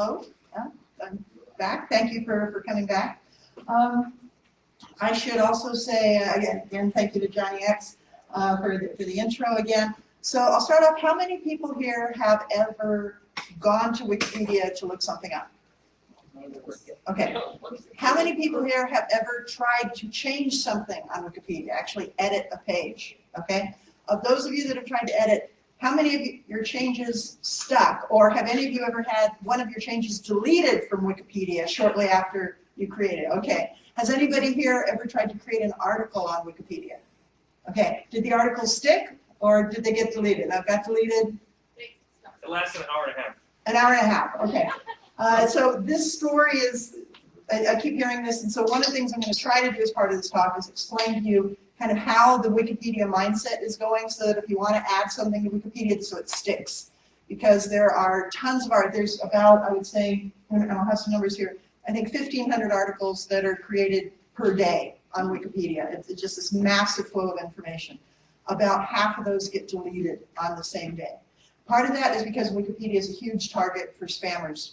hello. I'm back. Thank you for coming back. I should also say, again, thank you to Johnny X for the intro again. So I'll start off. How many people here have ever gone to Wikipedia to look something up? Okay. How many people here have ever tried to change something on Wikipedia, actually edit a page? Okay. Of those of you that have tried to edit, how many of your changes stuck, or have any of you ever had one of your changes deleted from Wikipedia shortly after you created it? Okay. Has anybody here ever tried to create an article on Wikipedia? Okay. Did the article stick, or did they get deleted? Now, got deleted? It lasted an hour and a half. An hour and a half. Okay. So this story is, I keep hearing this, and so one of the things I'm going to try to do as part of this talk is explain to you kind of how the Wikipedia mindset is going, so that if you want to add something to Wikipedia, so it sticks. Because there are tons of art. There's about, I would say, and I'll have some numbers here, I think 1,500 articles that are created per day on Wikipedia. It's just this massive flow of information. About half of those get deleted on the same day. Part of that is because Wikipedia is a huge target for spammers.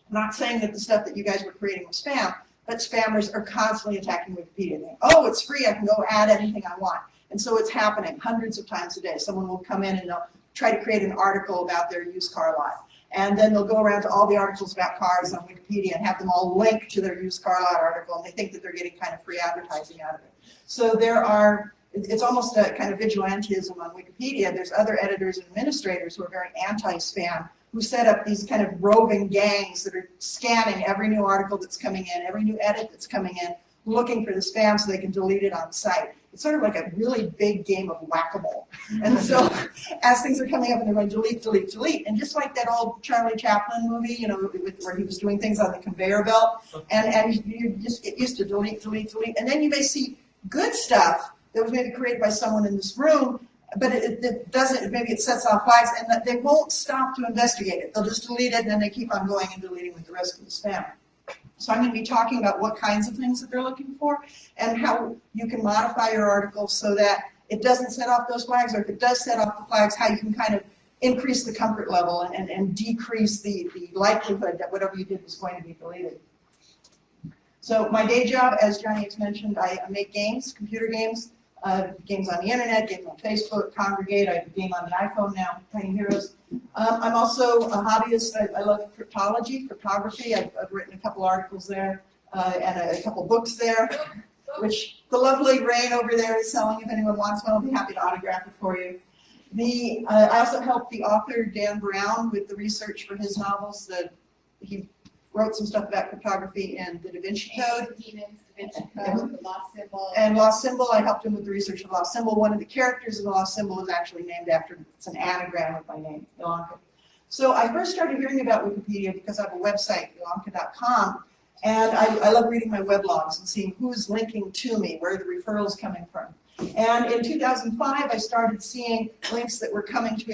I'm not saying that the stuff that you guys were creating was spam, but spammers are constantly attacking Wikipedia. They, oh, it's free, I can go add anything I want. And so it's happening hundreds of times a day. Someone will come in and they'll try to create an article about their used car lot. And then they'll go around to all the articles about cars on Wikipedia and have them all linked to their used car lot article, and they think that they're getting kind of free advertising out of it. So there are, it's almost a kind of vigilantism on Wikipedia. There's other editors and administrators who are very anti-spam, who set up these kind of roving gangs that are scanning every new article that's coming in, every new edit that's coming in, looking for the spam so they can delete it on site. It's sort of like a really big game of whack-a-mole. And so as things are coming up and they're going delete, delete, delete, and just like that old Charlie Chaplin movie, you know, where he was doing things on the conveyor belt, and you just get used to delete, delete, delete, and then you may see good stuff that was maybe created by someone in this room, but it doesn't, maybe it sets off flags, and that they won't stop to investigate it. They'll just delete it, and then they keep on going and deleting with the rest of the spam. So I'm going to be talking about what kinds of things that they're looking for, and how you can modify your article so that it doesn't set off those flags, or if it does set off the flags, how you can kind of increase the comfort level and decrease the likelihood that whatever you did was going to be deleted. So my day job, as Johnny X mentioned, I make games, computer games. Games on the internet, games on Facebook, Congregate. I have a game on the iPhone now, Tiny Heroes. I'm also a hobbyist. I love cryptography. I've written a couple articles there and a couple books there, which the lovely Rain over there is selling. If anyone wants one, I'll be happy to autograph it for you. I also helped the author, Dan Brown, with the research for his novels. He wrote some stuff about cryptography in the Da Vinci Code. Lost Symbol. And Lost Symbol, I helped him with the research of Lost Symbol. One of the characters in the Lost Symbol is actually named after, it's an anagram of my name, Elonka. So I first started hearing about Wikipedia because I have a website, Elonka.com, and I love reading my weblogs and seeing who's linking to me, where the referrals coming from. And in 2005, I started seeing links that were coming to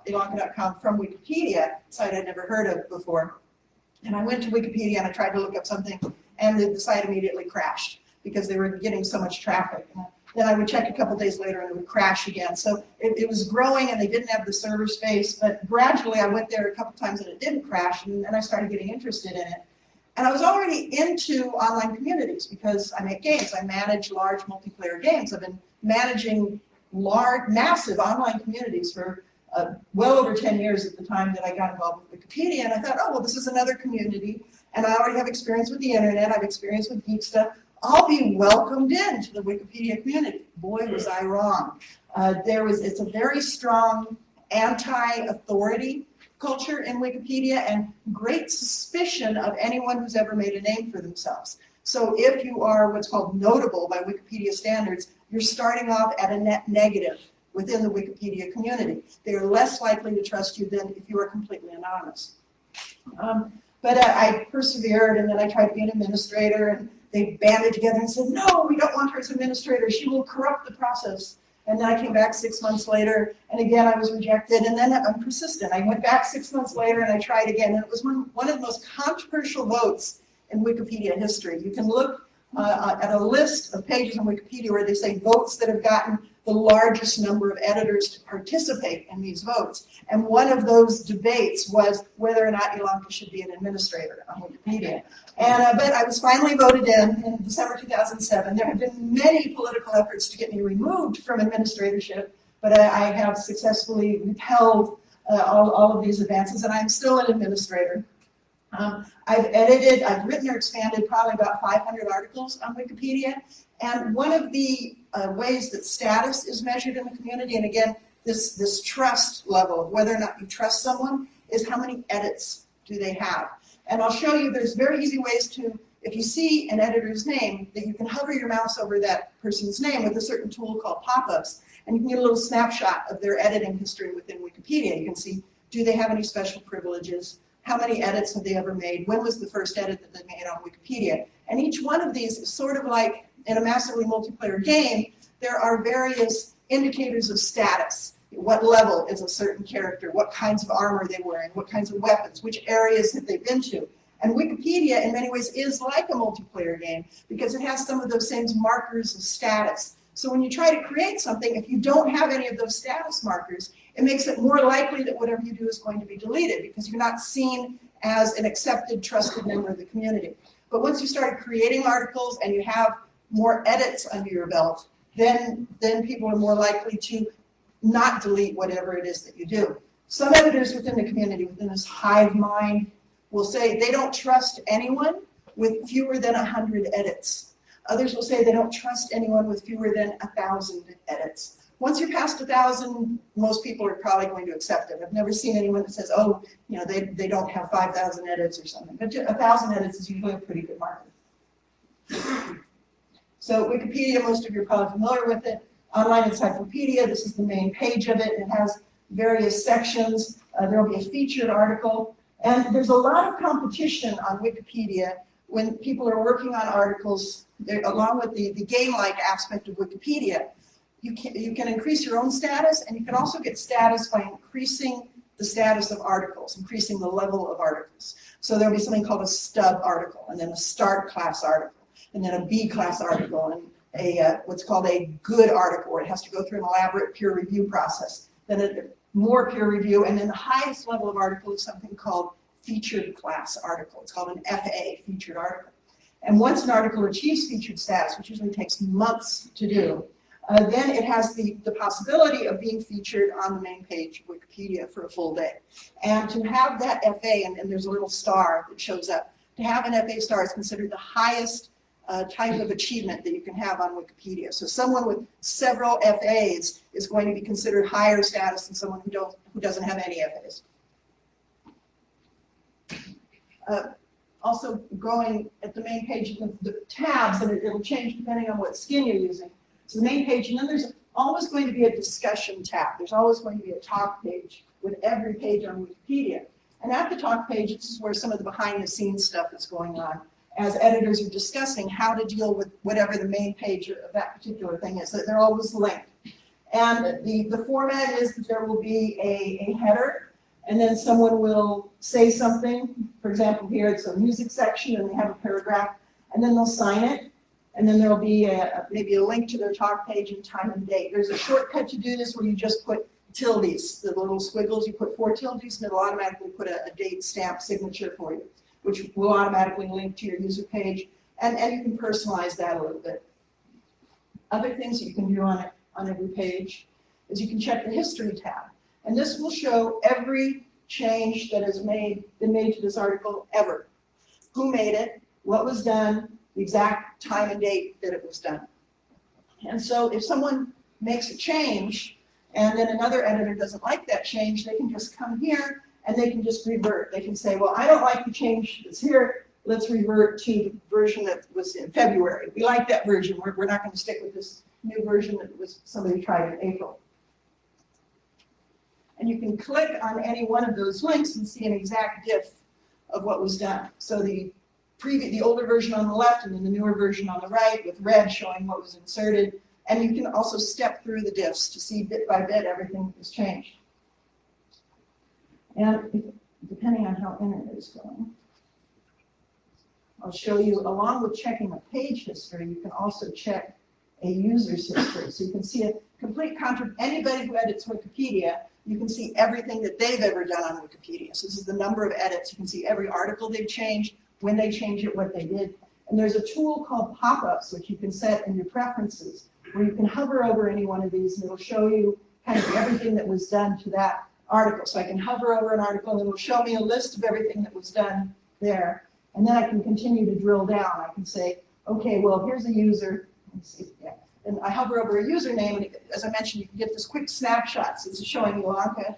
Elonka.com from Wikipedia, a site I'd never heard of before. And I went to Wikipedia and I tried to look up something, and the site immediately crashed because they were getting so much traffic. And then I would check a couple days later and it would crash again. So it was growing and they didn't have the server space, but gradually I went there a couple times and it didn't crash, and then I started getting interested in it. And I was already into online communities because I make games. I manage large multiplayer games. I've been managing large, massive online communities for well over 10 years at the time that I got involved with Wikipedia, and I thought, oh, well, this is another community, and I already have experience with the internet, I've experience with geek stuff, I'll be welcomed into the Wikipedia community. Boy, was I wrong. It's a very strong anti-authority culture in Wikipedia, and great suspicion of anyone who's ever made a name for themselves. So if you are what's called notable by Wikipedia standards, you're starting off at a net negative within the Wikipedia community. They are less likely to trust you than if you are completely anonymous. But I persevered, and then I tried to be an administrator, and they banded together and said, no, we don't want her as administrator. She will corrupt the process. And then I came back 6 months later, and again I was rejected, and then I'm persistent. I went back 6 months later, and I tried again, and it was one of the most controversial votes in Wikipedia history. You can look at a list of pages on Wikipedia where they say votes that have gotten the largest number of editors to participate in these votes. And one of those debates was whether or not Elonka should be an administrator on Wikipedia. And but I was finally voted in December 2007. There have been many political efforts to get me removed from administratorship, but I have successfully repelled all of these advances, and I'm still an administrator. I've written or expanded probably about 500 articles on Wikipedia, and one of the ways that status is measured in the community, and again, this trust level, whether or not you trust someone, is how many edits do they have. And I'll show you, there's very easy ways to, if you see an editor's name, that you can hover your mouse over that person's name with a certain tool called pop-ups, and you can get a little snapshot of their editing history within Wikipedia. You can see, do they have any special privileges? How many edits have they ever made? When was the first edit that they made on Wikipedia? And each one of these is sort of like in a massively multiplayer game, there are various indicators of status. What level is a certain character? What kinds of armor are they wearing? What kinds of weapons? Which areas have they been to? And Wikipedia, in many ways, is like a multiplayer game because it has some of those same markers of status. So when you try to create something, if you don't have any of those status markers, it makes it more likely that whatever you do is going to be deleted because you're not seen as an accepted, trusted member of the community. But once you start creating articles and you have more edits under your belt, then people are more likely to not delete whatever it is that you do. Some editors within the community, within this Hive Mind, will say they don't trust anyone with fewer than 100 edits. Others will say they don't trust anyone with fewer than 1,000 edits. Once you're past 1,000, most people are probably going to accept it. I've never seen anyone that says, oh, you know, they don't have 5,000 edits or something. But 1,000 edits is usually a pretty good marker. So Wikipedia, most of you are probably familiar with it. Online encyclopedia, this is the main page of it. It has various sections. There will be a featured article. And there's a lot of competition on Wikipedia when people are working on articles, along with the game-like aspect of Wikipedia. You can increase your own status, and you can also get status by increasing the status of articles, increasing the level of articles. So there'll be something called a stub article, and then a start class article, and then a B class article, and what's called a good article, where it has to go through an elaborate peer review process. Then more peer review, and then the highest level of article is something called featured class article. It's called an FA, featured article. And once an article achieves featured status, which usually takes months to do, then it has the possibility of being featured on the main page of Wikipedia for a full day. And to have that FA, and there's a little star that shows up, to have an FA star is considered the highest type of achievement that you can have on Wikipedia. So someone with several FAs is going to be considered higher status than someone who doesn't have any FAs. Also going at the main page, the tabs, and it'll change depending on what skin you're using. So the main page, and then there's always going to be a discussion tab. There's always going to be a talk page with every page on Wikipedia. And at the talk page, this is where some of the behind-the-scenes stuff is going on, as editors are discussing how to deal with whatever the main page of that particular thing is. That they're always linked. And the format is that there will be a header, and then someone will say something. For example, here it's a music section, and they have a paragraph, and then they'll sign it. And then there'll be maybe a link to their talk page and time and date. There's a shortcut to do this where you just put tildes, the little squiggles. You put 4 tildes, and it'll automatically put a date stamp signature for you, which will automatically link to your user page. And you can personalize that a little bit. Other things that you can do on every page is you can check the history tab. And this will show every change that has been made to this article ever. Who made it, what was done, the exact time and date that it was done. And so if someone makes a change and then another editor doesn't like that change, they can just come here and they can just revert. They can say, well, I don't like the change that's here. Let's revert to the version that was in February. We like that version. We're not going to stick with this new version that was somebody tried in April. And you can click on any one of those links and see an exact diff of what was done. So the older version on the left and then the newer version on the right with red showing what was inserted. And you can also step through the diffs to see bit by bit everything that was changed. And depending on how internet is going, I'll show you, along with checking a page history, you can also check a user's history. So you can see a complete anybody who edits Wikipedia, you can see everything that they've ever done on Wikipedia. So this is the number of edits. You can see every article they've changed, when they changed it, what they did. And there's a tool called pop-ups, which you can set in your preferences, where you can hover over any one of these and it'll show you kind of everything that was done to that article. So I can hover over an article and it'll show me a list of everything that was done there. And then I can continue to drill down. I can say, okay, well, here's a user. Let's see, yeah. And I hover over a username, and as I mentioned, you can get this quick snapshot. So this is showing Elonka,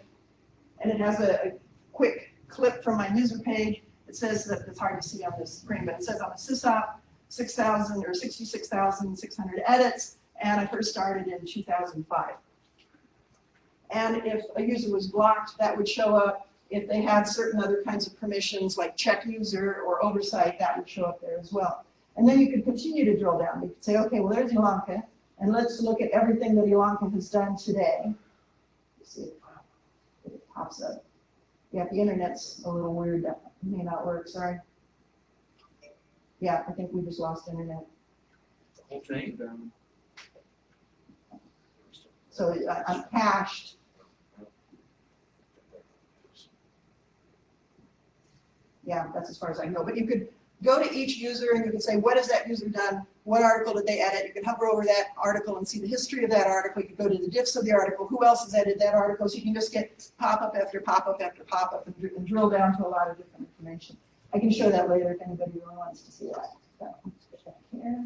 and it has a quick clip from my user page. It says that it's hard to see on this screen, but it says I'm a sysop, 6,000 or 66,600 edits, and I first started in 2005. And if a user was blocked, that would show up. If they had certain other kinds of permissions, like check user or oversight, that would show up there as well. And then you could continue to drill down. You could say, okay, well, there's Elonka, and let's look at everything that Elonka has done today. Let's see if it pops up. Yeah, the internet's a little weird. That may not work, sorry. Yeah, I think we just lost internet. The whole thing. So I'm cached. Yeah, that's as far as I know. But you could go to each user and you can say, what has that user done? What article did they edit? You can hover over that article and see the history of that article. You can go to the diffs of the article. Who else has edited that article? So you can just get pop-up after pop-up after pop-up and drill down to a lot of different information. I can show that later if anybody really wants to see that. So let's get back here.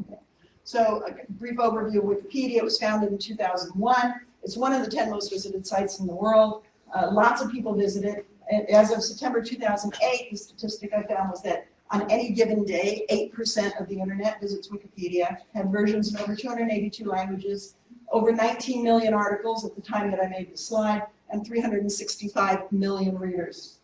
Okay. So a brief overview of Wikipedia. It was founded in 2001. It's one of the 10 most visited sites in the world. Lots of people visit it. As of September 2008, the statistic I found was that on any given day, 8% of the internet visits Wikipedia, had versions in over 282 languages, over 19 million articles at the time that I made the slide, and 365 million readers.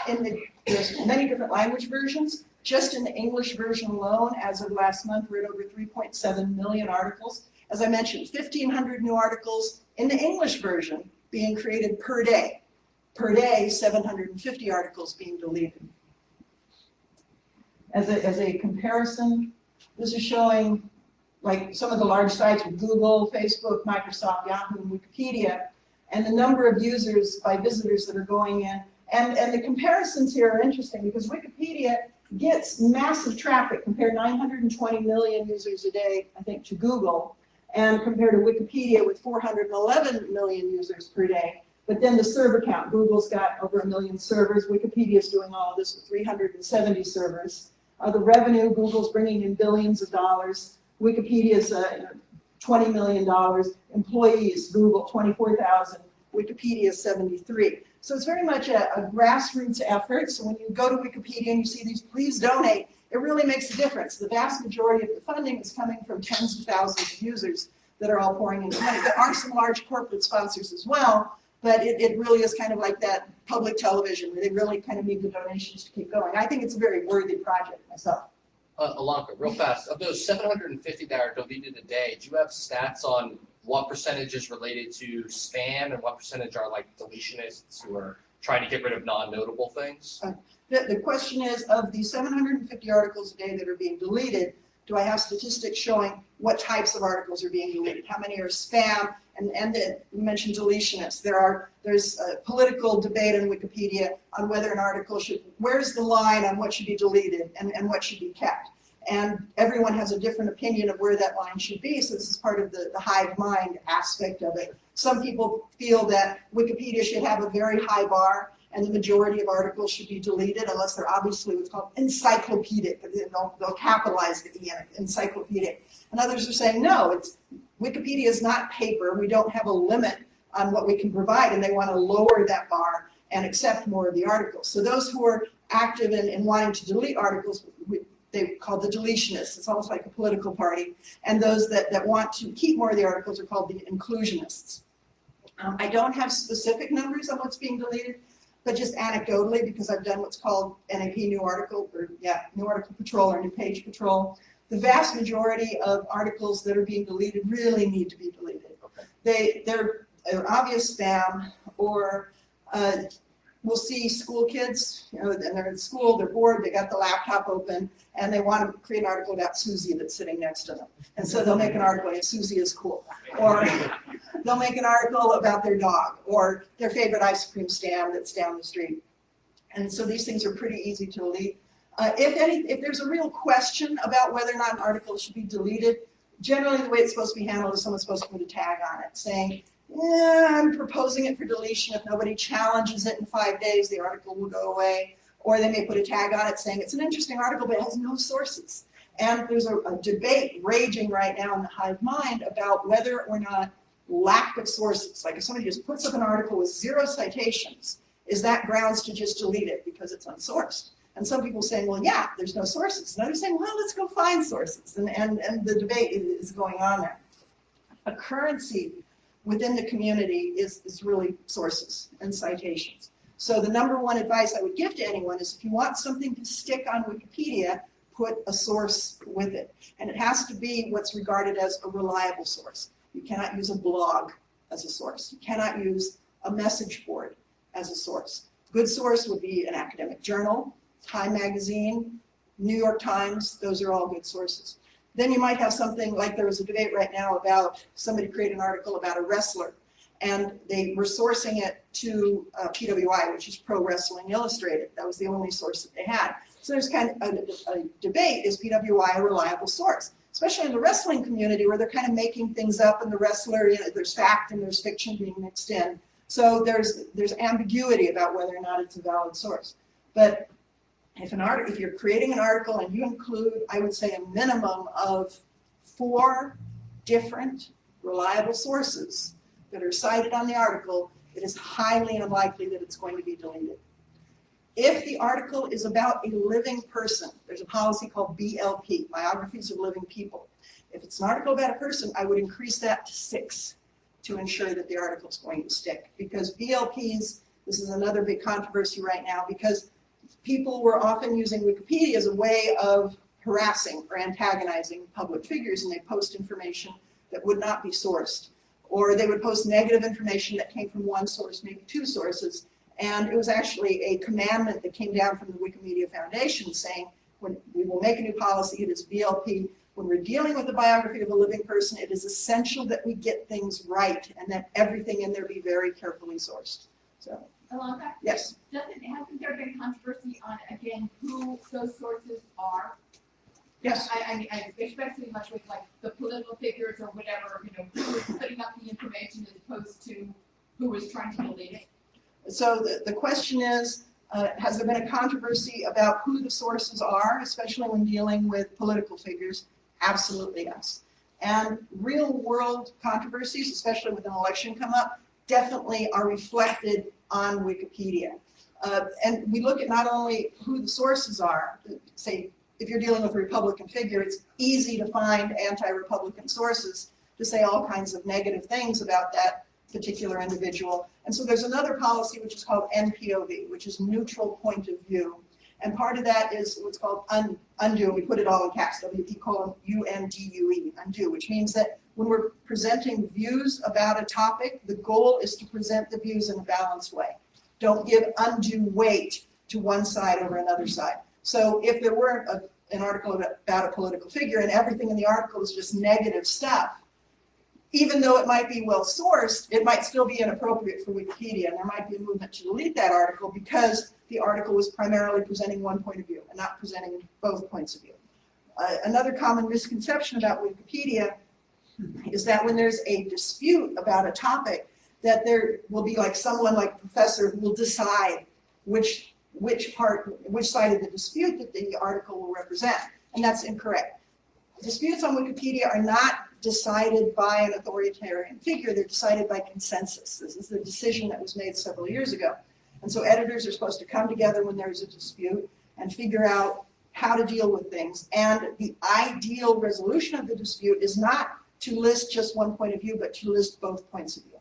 There's many different language versions. Just in the English version alone, as of last month, we're at over 3.7 million articles. As I mentioned, 1,500 new articles in the English version being created per day. Per day, 750 articles being deleted. As a comparison, this is showing like some of the large sites with Google, Facebook, Microsoft, Yahoo, and Wikipedia, and the number of users by visitors that are going in. And the comparisons here are interesting because Wikipedia gets massive traffic. Compare 920 million users a day, I think, to Google, and compared to Wikipedia with 411 million users per day. But then the server count, Google's got over 1 million servers. Wikipedia's doing all of this with 370 servers. The revenue, Google's bringing in billions of dollars. Wikipedia's $20 million. Employees, Google 24,000. Wikipedia 73. So it's very much a grassroots effort. So when you go to Wikipedia and you see these, please donate, it really makes a difference. The vast majority of the funding is coming from tens of thousands of users that are all pouring in money. There are some large corporate sponsors as well, but it really is kind of like that public television where they really kind of need the donations to keep going. I think it's a very worthy project myself. Alonka, real fast, of those 750 that are deleted a day, do you have stats on what percentage is related to spam and what percentage are like deletionists who are trying to get rid of non-notable things? The question is, of the 750 articles a day that are being deleted, do I have statistics showing what types of articles are being deleted? How many are spam? And you mentioned deletionists. There's a political debate in Wikipedia on whether an article should, where's the line on what should be deleted and what should be kept. And everyone has a different opinion of where that line should be, so this is part of the Hive Mind aspect of it. Some people feel that Wikipedia should have a very high bar and the majority of articles should be deleted unless they're obviously what's called encyclopedic. They'll capitalize the E in encyclopedic. And others are saying, no, Wikipedia is not paper. We don't have a limit on what we can provide, and they want to lower that bar and accept more of the articles. So those who are active in wanting to delete articles, they call the deletionists. It's almost like a political party. And those that want to keep more of the articles are called the inclusionists. I don't have specific numbers on what's being deleted, but just anecdotally, because I've done what's called NAP New Article, or New Article Patrol or New Page Patrol. The vast majority of articles that are being deleted really need to be deleted. Okay. They're obvious spam, or we'll see school kids, you know, and they're in school, they're bored, they got the laptop open, and they want to create an article about Susie that's sitting next to them. And so they'll make an article, and Susie is cool. Or they'll make an article about their dog, or their favorite ice cream stand that's down the street. And so these things are pretty easy to delete. If there's a real question about whether or not an article should be deleted, generally the way it's supposed to be handled is someone's supposed to put a tag on it saying, yeah, I'm proposing it for deletion. If nobody challenges it in 5 days, the article will go away. Or they may put a tag on it saying it's an interesting article, but it has no sources. And there's a debate raging right now in the Hive Mind about whether or not lack of sources, like if somebody just puts up an article with 0 citations, is that grounds to just delete it because it's unsourced? And some people saying, well, yeah, there's no sources. And others saying, well, let's go find sources. And the debate is going on there. A currency within the community is really sources and citations. So the number one advice I would give to anyone is if you want something to stick on Wikipedia, put a source with it. And it has to be what's regarded as a reliable source. You cannot use a blog as a source. You cannot use a message board as a source. Good source would be an academic journal, Time Magazine, New York Times, those are all good sources. Then you might have something like there was a debate right now about somebody created an article about a wrestler, and they were sourcing it to PWI, which is Pro Wrestling Illustrated. That was the only source that they had. So there's kind of a debate, is PWI a reliable source? Especially in the wrestling community where they're kind of making things up and the wrestler, you know, there's fact and there's fiction being mixed in. So there's ambiguity about whether or not it's a valid source. But if you're creating an article and you include, I would say, a minimum of 4 different reliable sources that are cited on the article, it is highly unlikely that it's going to be deleted. If the article is about a living person, there's a policy called BLP, Biographies of Living People. If it's an article about a person, I would increase that to 6 to ensure that the article is going to stick. Because BLPs, this is another big controversy right now, because people were often using Wikipedia as a way of harassing or antagonizing public figures, and they post information that would not be sourced. Or they would post negative information that came from 1 source, maybe 2 sources. And it was actually a commandment that came down from the Wikimedia Foundation saying, when we will make a new policy, it is BLP. When we're dealing with the biography of a living person, it is essential that we get things right and that everything in there be very carefully sourced. So, Elonka? yes. Hasn't there been controversy on, again, who those sources are? Yes. I especially much with like the political figures or whatever, you know, who was putting up the information as opposed to who was trying to delete it. So the question is, has there been a controversy about who the sources are, especially when dealing with political figures? Absolutely yes. And real world controversies, especially with an election come up, definitely are reflected on Wikipedia. And we look at not only who the sources are, say, if you're dealing with a Republican figure, it's easy to find anti-Republican sources to say all kinds of negative things about that particular individual. And so there's another policy which is called NPOV, which is neutral point of view. And part of that is what's called undo, and we put it all in caps, WP:UNDUE, undo, which means that when we're presenting views about a topic, the goal is to present the views in a balanced way. Don't give undue weight to one side over another side. So if there were an article about a political figure and everything in the article is just negative stuff, even though it might be well sourced, it might still be inappropriate for Wikipedia, and there might be a movement to delete that article because the article was primarily presenting one point of view and not presenting both points of view. Another common misconception about Wikipedia is that when there's a dispute about a topic, that there will be like someone like a professor who will decide which side of the dispute that the article will represent, and that's incorrect. Disputes on Wikipedia are not decided by an authoritarian figure, they're decided by consensus. This is the decision that was made several years ago. And so editors are supposed to come together when there's a dispute and figure out how to deal with things. And the ideal resolution of the dispute is not to list just one point of view, but to list both points of view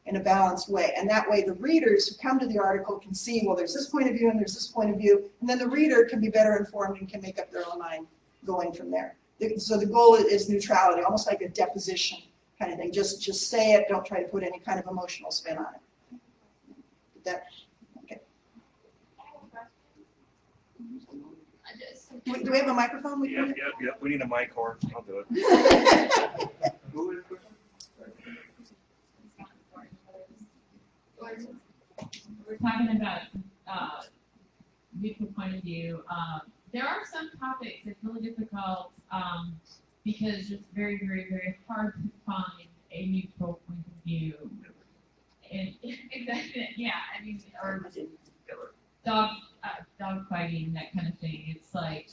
in a balanced way. And that way the readers who come to the article can see, well, there's this point of view and there's this point of view, and then the reader can be better informed and can make up their own mind going from there. So the goal is neutrality, almost like a deposition kind of thing. Just say it, don't try to put any kind of emotional spin on it. Okay. Do we have a microphone? Yep, we need a mic horn, I'll do it. Who is it? We're talking about mutual point of view. There are some topics that's really difficult because it's very, very, very hard to find a mutual point of view. And exactly, yeah, I mean, or dog fighting, that kind of thing. It's like,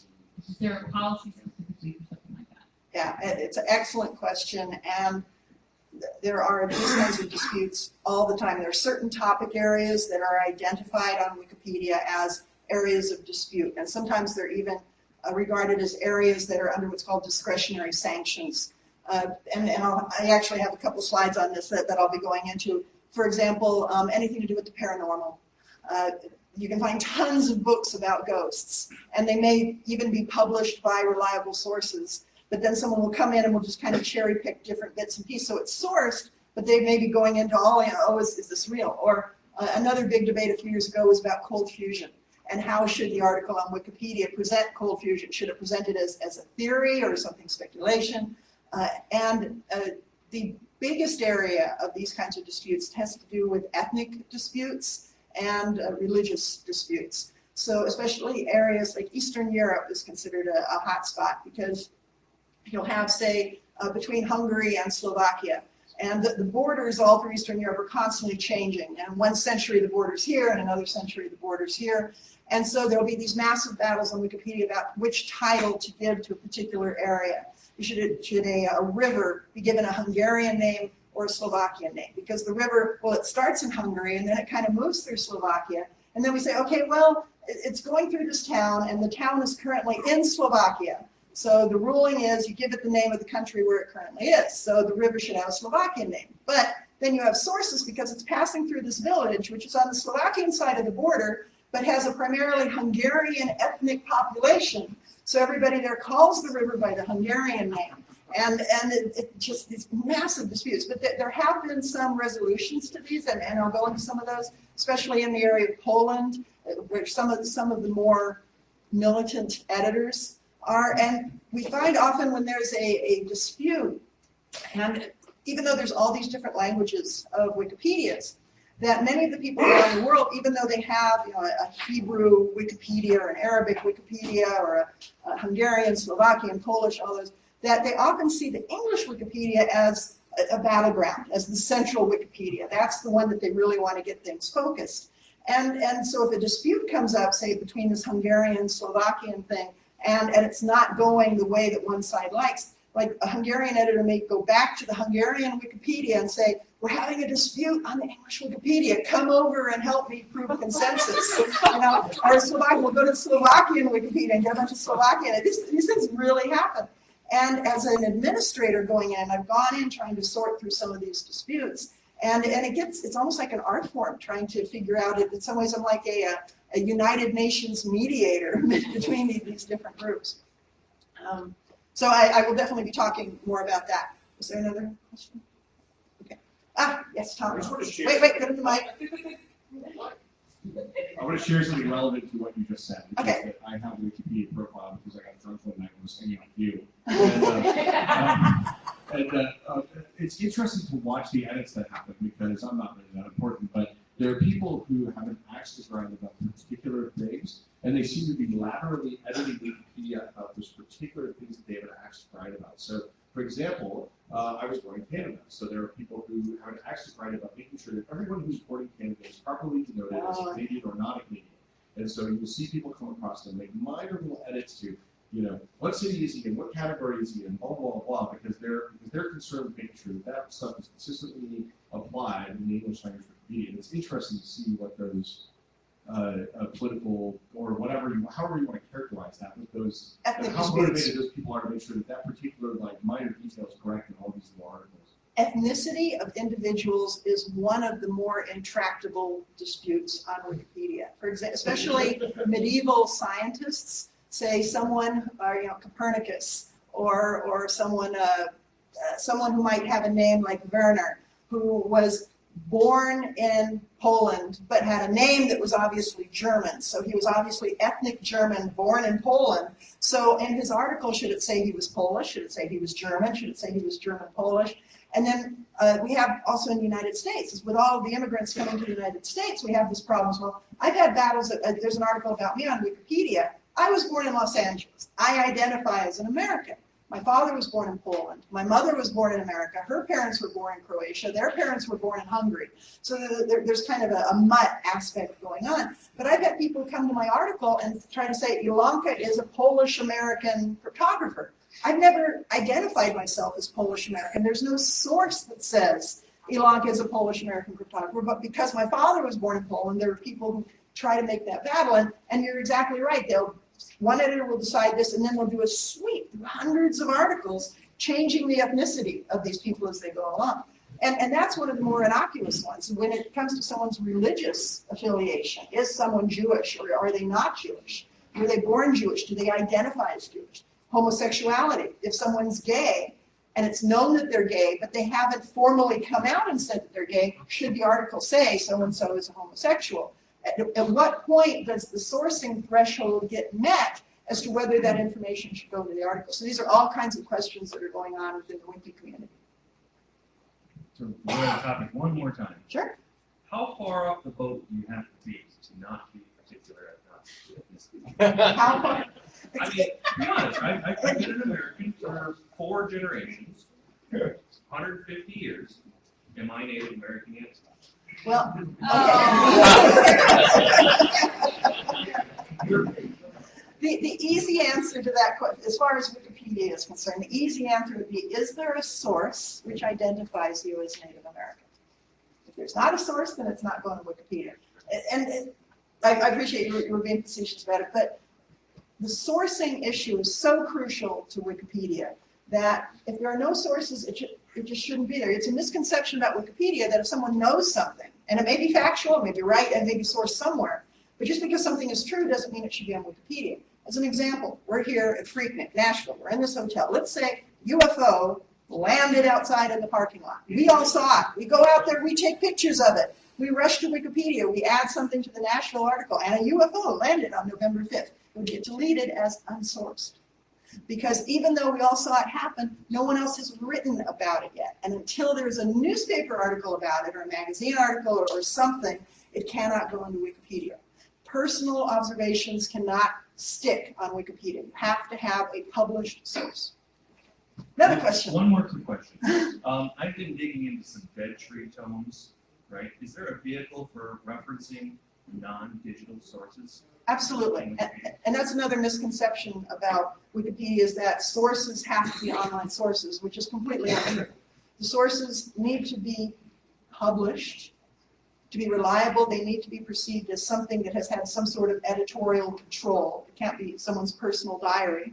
is there a policy specifically for something like that? Yeah, it's an excellent question, and there are these kinds of disputes all the time. There are certain topic areas that are identified on Wikipedia as areas of dispute, and sometimes they're even regarded as areas that are under what's called discretionary sanctions. I actually have a couple slides on this that I'll be going into. For example, anything to do with the paranormal. You can find tons of books about ghosts, and they may even be published by reliable sources, but then someone will come in and will just kind of cherry pick different bits and pieces. So it's sourced, but they may be going into all, is this real? Or another big debate a few years ago was about cold fusion, and how should the article on Wikipedia present cold fusion? Should it present it as a theory or something speculation? The biggest area of these kinds of disputes has to do with ethnic disputes and religious disputes. So especially areas like Eastern Europe is considered a hot spot, because you'll have, say, between Hungary and Slovakia, and the borders all through Eastern Europe are constantly changing. And one century the border's here, and another century the border's here. And so there'll be these massive battles on Wikipedia about which title to give to a particular area. Should a river be given a Hungarian name or a Slovakian name? Because the river, well, it starts in Hungary and then it kind of moves through Slovakia. And then we say, okay, well, it's going through this town and the town is currently in Slovakia. So the ruling is you give it the name of the country where it currently is. So the river should have a Slovakian name. But then you have sources because it's passing through this village, which is on the Slovakian side of the border, but has a primarily Hungarian ethnic population. So everybody there calls the river by the Hungarian name. And it just these massive disputes. But there have been some resolutions to these, and I'll go into some of those, especially in the area of Poland, where some of the more militant editors are. And we find often when there's a dispute, and even though there's all these different languages of Wikipedias, that many of the people around the world, even though they have a Hebrew Wikipedia or an Arabic Wikipedia or a Hungarian, Slovakian, Polish, all those, that they often see the English Wikipedia as a battleground, as the central Wikipedia. That's the one that they really want to get things focused. And so if a dispute comes up, say, between this Hungarian, Slovakian thing, and it's not going the way that one side likes, like a Hungarian editor may go back to the Hungarian Wikipedia and say, we're having a dispute on the English Wikipedia. Come over and help me prove consensus. Or Slovakian, we'll go to the Slovakian Wikipedia and get a bunch of Slovakian. These things really happen. And as an administrator going in, I've gone in trying to sort through some of these disputes. And it's almost like an art form, trying to figure out, in some ways I'm like a United Nations mediator between these different groups. So I will definitely be talking more about that. Was there another question? Okay. Yes, Tom. Wait, go to the mic. I want to share something relevant to what you just said. Which Okay. is that I have a Wikipedia profile because I got drunk one night and was hanging on you. It's interesting to watch the edits that happen because I'm not really that important, but there are people who have an axe to grind about particular things, and they seem to be laterally editing Wikipedia about those particular things that they have an axe to grind about. So, for example, I was born in Canada, so there are people who have an axe to grind about making sure that everyone who's born in Canada is properly denoted as a Canadian or not a Canadian. And so you will see people come across them, make minor little edits to, what city is he in, what category is he in, blah, blah, blah, because they're concerned with making sure that stuff is consistently applied in the English language Wikipedia. And it's interesting to see what those political or however you want to characterize that, with those, how motivated those people are to make sure that particular minor detail is correct in all these little articles. Ethnicity of individuals is one of the more intractable disputes on Wikipedia. For example, especially medieval scientists, say someone, Copernicus, or someone who might have a name like Werner, who was born in Poland, but had a name that was obviously German. So he was obviously ethnic German, born in Poland. So in his article, should it say he was Polish? Should it say he was German? Should it say he was German-Polish? And then we have also in the United States, with all of the immigrants coming to the United States, we have this problem as well. I've had battles, there's an article about me on Wikipedia. I was born in Los Angeles. I identify as an American. My father was born in Poland. My mother was born in America. Her parents were born in Croatia. Their parents were born in Hungary. So there's kind of a mutt aspect going on. But I've had people come to my article and try to say Elonka is a Polish-American cryptographer. I've never identified myself as Polish-American. There's no source that says Elonka is a Polish-American cryptographer. But because my father was born in Poland, there are people who try to make that battle. And you're exactly right. One editor will decide this, and then they'll do a sweep through hundreds of articles changing the ethnicity of these people as they go along. And that's one of the more innocuous ones. When it comes to someone's religious affiliation, is someone Jewish or are they not Jewish? Were they born Jewish? Do they identify as Jewish? Homosexuality. If someone's gay and it's known that they're gay, but they haven't formally come out and said that they're gay, should the article say so-and-so is a homosexual? At what point does the sourcing threshold get met as to whether that information should go into the article? So these are all kinds of questions that are going on within the Wiki community. So we're on the topic one more time. Sure. How far off the boat do you have to be to not be particular ethnicity? How far? I mean, to be honest, I've been an American for 4 generations, 150 years. Am I Native American yet? Well, the easy answer to that question, as far as Wikipedia is concerned, the easy answer would be, is there a source which identifies you as Native American? If there's not a source, then it's not going to Wikipedia. And I appreciate you were being facetious about it, but the sourcing issue is so crucial to Wikipedia that if there are no sources, it just shouldn't be there. It's a misconception about Wikipedia that if someone knows something, and it may be factual, it may be right, and may be sourced somewhere, but just because something is true doesn't mean it should be on Wikipedia. As an example, we're here at PhreakNIC, Nashville. We're in this hotel. Let's say UFO landed outside in the parking lot. We all saw it. We go out there, we take pictures of it. We rush to Wikipedia. We add something to the Nashville article, and a UFO landed on November 5th. It would get deleted as unsourced. Because even though we all saw it happen, no one else has written about it yet. And until there's a newspaper article about it, or a magazine article, or something, it cannot go into Wikipedia. Personal observations cannot stick on Wikipedia. You have to have a published source. Another question. One more quick question. I've been digging into some dead tree tomes, right? Is there a vehicle for referencing non-digital sources? Absolutely. And that's another misconception about Wikipedia, is that sources have to be online sources, which is completely untrue. The sources need to be published. To be reliable, they need to be perceived as something that has had some sort of editorial control. It can't be someone's personal diary.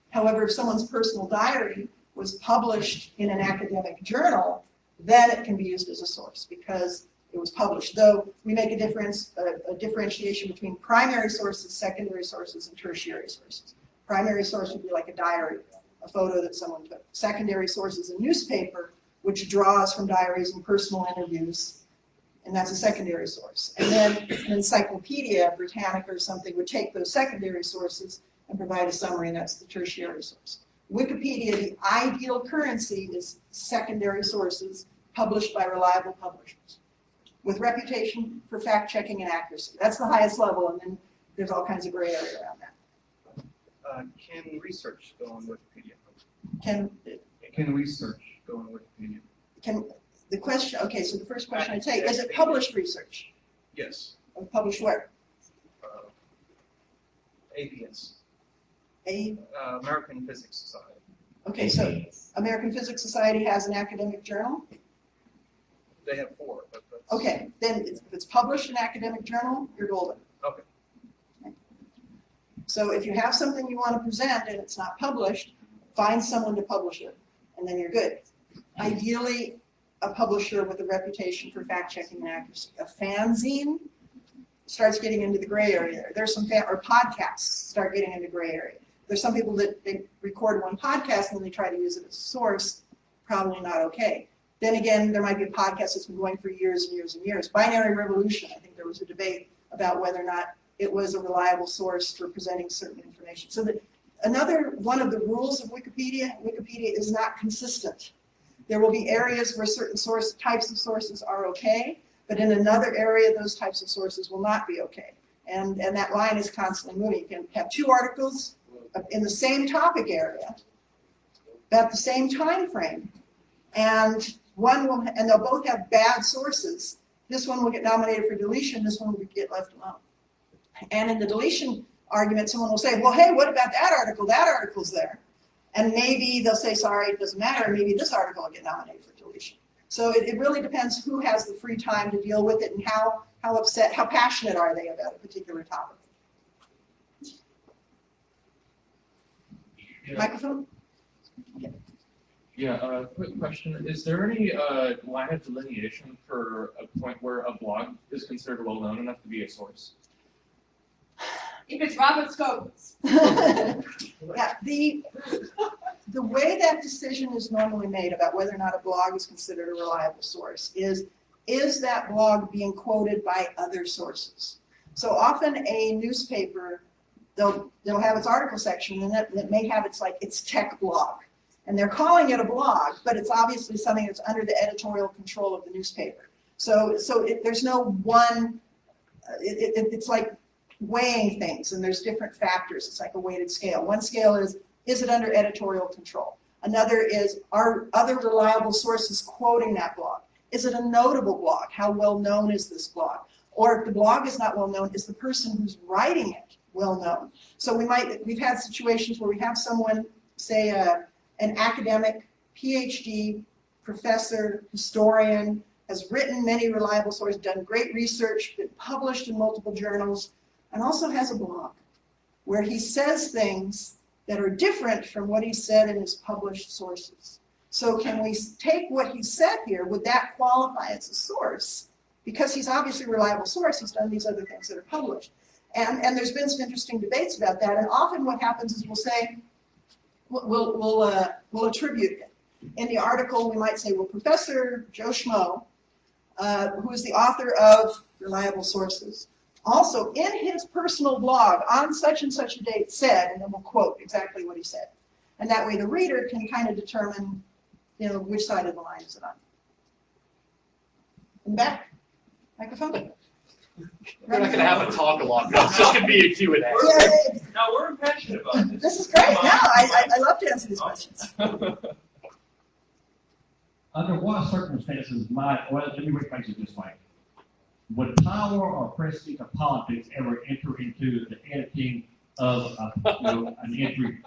However, if someone's personal diary was published in an academic journal, then it can be used as a source because it was published. Though we make a differentiation between primary sources, secondary sources, and tertiary sources. Primary source would be like a diary, a photo that someone took. Secondary source is a newspaper, which draws from diaries and personal interviews, and that's a secondary source. And then an encyclopedia, Britannica or something, would take those secondary sources and provide a summary, and that's the tertiary source. Wikipedia, the ideal currency is secondary sources published by reliable publishers with reputation for fact-checking and accuracy. That's the highest level, and then there's all kinds of gray area around that. Can research go on Wikipedia? Can research go on Wikipedia? the question, okay, so the first question I take, is it published research? Yes. Or published where? APS. American Physics Society. Okay, so American Physics Society has an academic journal? They have 4. But that's... Okay, then if it's published in an academic journal, you're golden. Okay. So if you have something you want to present and it's not published, find someone to publish it, and then you're good. Ideally, a publisher with a reputation for fact-checking and accuracy. A fanzine starts getting into the gray area there. There's some, or podcasts start getting into gray area. There's some people that they record one podcast and then they try to use it as a source, probably not okay. Then again, there might be a podcast that's been going for years and years and years. Binary Revolution, I think there was a debate about whether or not it was a reliable source for presenting certain information. So that another one of the rules of Wikipedia is not consistent. There will be areas where certain types of sources are okay, but in another area, those types of sources will not be okay. And that line is constantly moving. You can have 2 articles in the same topic area, about the same time frame, and they'll both have bad sources. This one will get nominated for deletion, this one will get left alone. And in the deletion argument, someone will say, well, hey, what about that article? That article's there. And maybe they'll say, sorry, it doesn't matter, and maybe this article will get nominated for deletion. So it really depends who has the free time to deal with it and how passionate are they about a particular topic. Yeah. Microphone? Yeah, quick question. Is there any line of delineation for a point where a blog is considered well known enough to be a source? If it's Robert Scopus. Yeah, the way that decision is normally made about whether or not a blog is considered a reliable source is that blog being quoted by other sources? So often a newspaper, they'll have its article section, and it may have its tech blog. And they're calling it a blog, but it's obviously something that's under the editorial control of the newspaper. So there's no one, it's like weighing things, and there's different factors. It's like a weighted scale. One scale is it under editorial control? Another is, are other reliable sources quoting that blog? Is it a notable blog? How well known is this blog? Or if the blog is not well known, is the person who's writing it well known? So we've had situations where we have someone, say an academic, PhD, professor, historian, has written many reliable sources, done great research, been published in multiple journals, and also has a blog where he says things that are different from what he said in his published sources. So can we take what he said here, would that qualify as a source? Because he's obviously a reliable source, he's done these other things that are published. And there's been some interesting debates about that, and often what happens is we'll say, we'll attribute it. In the article, we might say, well, Professor Joe Schmo, who is the author of Reliable Sources, also in his personal blog on such and such a date said, and then we'll quote exactly what he said. And that way the reader can kind of determine, which side of the line is it on. In the back, microphone. We're not going to have a talk a lot. It's just going to be a Q&A. Yeah, No, we're passionate about this. this is great. No, I love to answer these questions. Under what circumstances let me rephrase it this way. Would power or prestige of politics ever enter into the editing of an entry?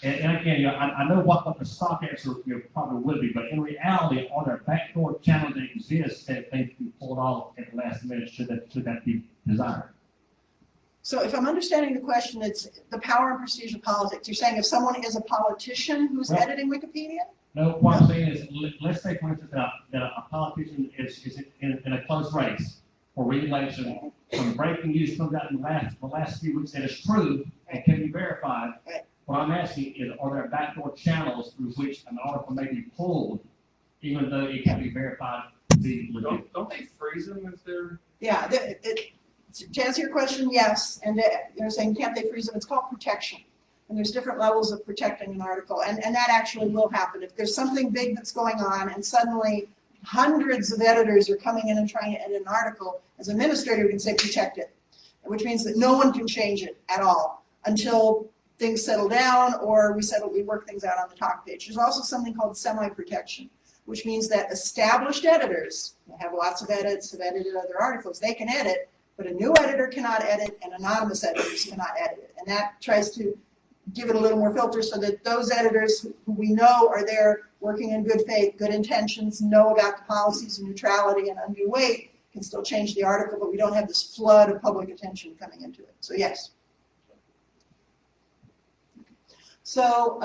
And again, I know what the stock answer probably would be, but in reality, are there backdoor channels that exist that things can be pulled off at the last minute should that be desired? So if I'm understanding the question, it's the power and prestige of politics. You're saying if someone is a politician who's editing Wikipedia? No, what I'm saying is, let's say, for instance, that a politician is in a close race for re-election. Some breaking news comes out in the last few weeks that is true and can be verified. Right. What I'm asking is, are there backdoor channels through which an article may be pulled, even though it can be verified to be legit? Don't they freeze them if they're? Yeah, to answer your question, yes. And you're saying, can't they freeze them? It's called protection. And there's different levels of protecting an article. And that actually will happen. If there's something big that's going on and suddenly hundreds of editors are coming in and trying to edit an article, as an administrator, we can say protect it, which means that no one can change it at all until things settle down or we work things out on the talk page. There's also something called semi-protection, which means that established editors have lots of edits, have edited other articles, they can edit, but a new editor cannot edit and anonymous editors cannot edit it. And that tries to give it a little more filter so that those editors who we know are there working in good faith, good intentions, know about the policies of neutrality and undue weight, can still change the article, but we don't have this flood of public attention coming into it. So yes. So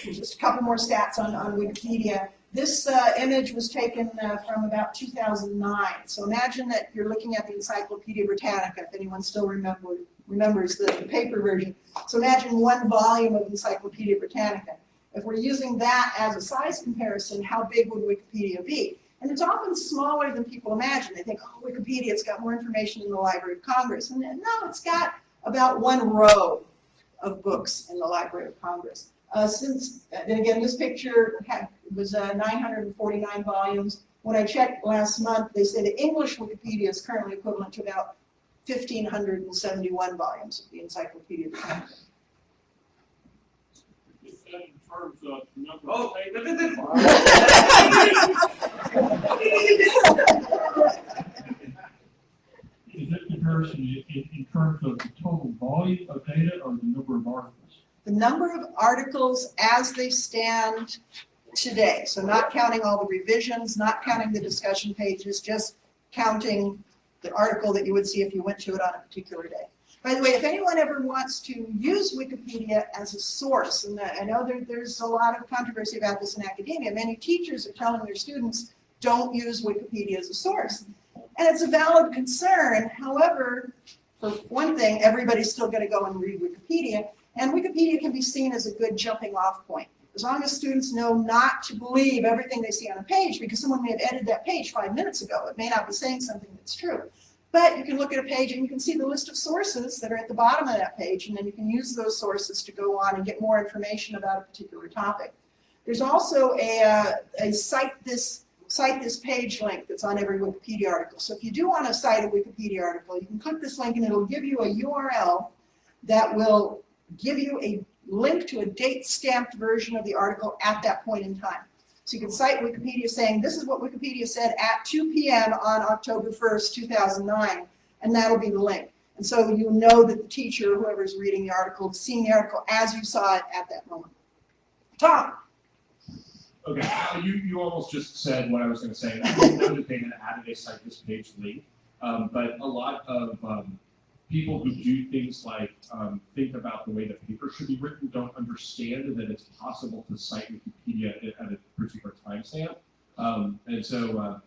just a couple more stats on Wikipedia. This image was taken from about 2009. So imagine that you're looking at the Encyclopedia Britannica, if anyone still remembers the paper version. So imagine one volume of Encyclopedia Britannica. if we're using that as a size comparison, how big would Wikipedia be? And it's often smaller than people imagine. They think, oh, Wikipedia, it's got more information than the Library of Congress. And no, it's got about 1 row of books in the Library of Congress. And again, this picture was 949 volumes. When I checked last month, they say the English Wikipedia is currently equivalent to about 1,571 volumes of the Encyclopedia of Britannica. In terms of number Oh, is that comparison in terms of the total volume of data or the number of articles? The number of articles as they stand today, so not counting all the revisions, not counting the discussion pages, just counting the article that you would see if you went to it on a particular day. By the way, if anyone ever wants to use Wikipedia as a source, and I know there's a lot of controversy about this in academia, many teachers are telling their students, don't use Wikipedia as a source. And it's a valid concern. However, for one thing, everybody's still going to go and read Wikipedia, and Wikipedia can be seen as a good jumping off point. As long as students know not to believe everything they see on a page, because someone may have edited that page 5 minutes ago. It may not be saying something that's true. But you can look at a page and you can see the list of sources that are at the bottom of that page, and then you can use those sources to go on and get more information about a particular topic. There's also a cite this page link that's on every Wikipedia article. So if you do want to cite a Wikipedia article, you can click this link and it'll give you a URL that will give you a link to a date-stamped version of the article at that point in time. So you can cite Wikipedia saying, this is what Wikipedia said at 2 p.m. on October 1st, 2009, and that'll be the link. And so you know that the teacher, whoever's reading the article, is seeing the article as you saw it at that moment. Tom? Okay, you almost just said what I was going to say. I didn't know that they had added a cite this page link, but a lot of people who do things like think about the way that paper should be written don't understand that it's possible to cite Wikipedia at a particular timestamp. And so,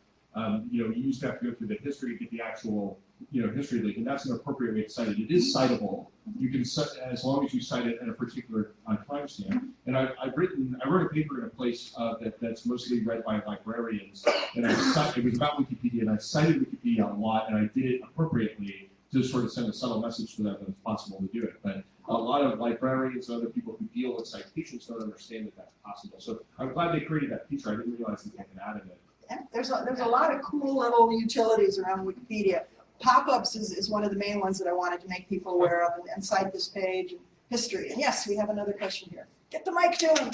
you used to have to go through the history to get the actual, history link, and that's an appropriate way to cite it. It is citable. You can, as long as you cite it at a particular timestamp. And I wrote a paper in a place that's mostly read by librarians, and it was about Wikipedia, and I cited Wikipedia a lot, and I did it appropriately to sort of send a subtle message to them that it's possible to do it. But a lot of librarians and other people who deal with citations don't understand that that's possible. So I'm glad they created that feature. I didn't realize that they had added it. Yeah, there's a lot of cool little utilities around Wikipedia. Pop-ups is one of the main ones that I wanted to make people aware of, and cite this page and history. And yes, we have another question here. Get the mic to him.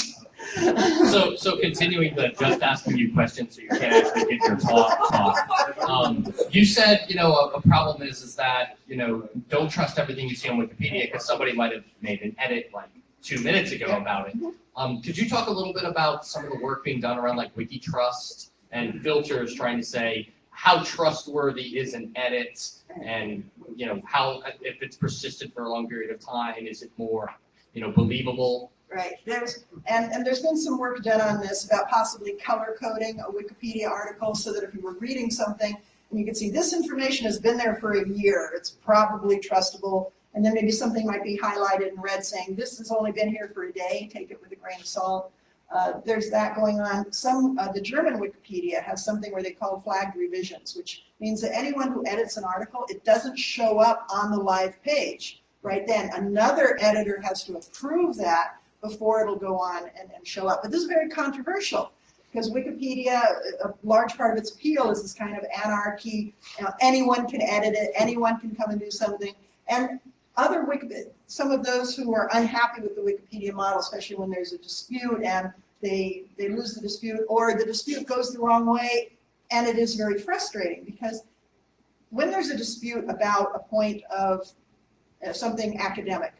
So continuing the just asking you questions so you can't actually get your talk. You said, a problem is that, don't trust everything you see on Wikipedia because somebody might have made an edit like 2 minutes ago about it. Could you talk a little bit about some of the work being done around like WikiTrust and filters trying to say how trustworthy is an edit, and how, if it's persisted for a long period of time, is it more believable? Right. There's been some work done on this about possibly color coding a Wikipedia article so that if you were reading something and you could see this information has been there for a year, it's probably trustable, and then maybe something might be highlighted in red saying this has only been here for a day, take it with a grain of salt. There's that going on. The German Wikipedia has something where they call flagged revisions, which means that anyone who edits an article, it doesn't show up on the live page right then. Another editor has to approve that before it'll go on and show up. But this is very controversial because Wikipedia, a large part of its appeal is this kind of anarchy. Anyone can edit it, anyone can come and do something. And some of those who are unhappy with the Wikipedia model, especially when there's a dispute and they lose the dispute, or the dispute goes the wrong way, and it is very frustrating because when there's a dispute about a point of something academic,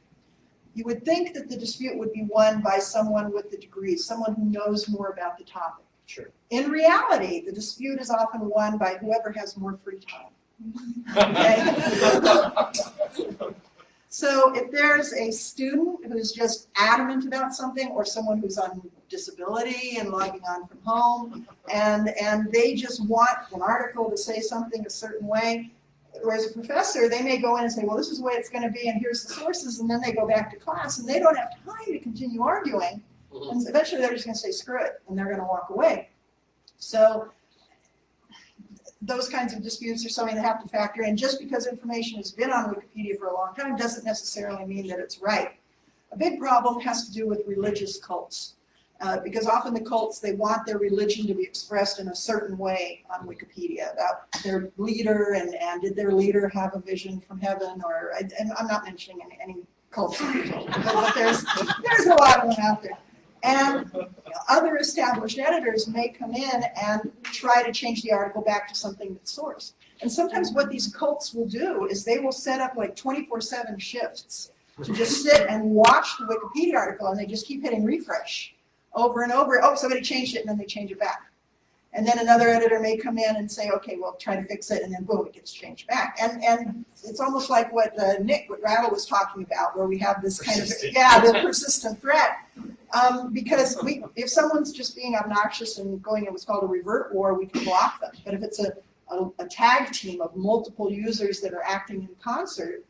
you would think that the dispute would be won by someone with the degrees, someone who knows more about the topic. Sure. In reality, the dispute is often won by whoever has more free time. Okay? So if there's a student who's just adamant about something, or someone who's on disability and logging on from home, and they just want an article to say something a certain way, whereas a professor, they may go in and say, well, this is the way it's going to be, and here's the sources, and then they go back to class, and they don't have time to continue arguing And eventually they're just going to say, screw it, and they're going to walk away. So those kinds of disputes are something that have to factor in. Just because information has been on Wikipedia for a long time doesn't necessarily mean that it's right. A big problem has to do with religious cults. Because often the cults, they want their religion to be expressed in a certain way on Wikipedia, about their leader and did their leader have a vision from heaven, or, and I'm not mentioning any cults, but there's a lot of them out there. And other established editors may come in and try to change the article back to something that's sourced. And sometimes what these cults will do is they will set up like 24/7 shifts to just sit and watch the Wikipedia article, and they just keep hitting refresh over and over. Oh, somebody changed it, and then they change it back. And then another editor may come in and say, okay, well, try to fix it, and then boom, it gets changed back. And it's almost like what what Rattle was talking about, where we have this kind of, the persistent threat. Because if someone's just being obnoxious and going in what's called a revert war, we can block them. But if it's a tag team of multiple users that are acting in concert,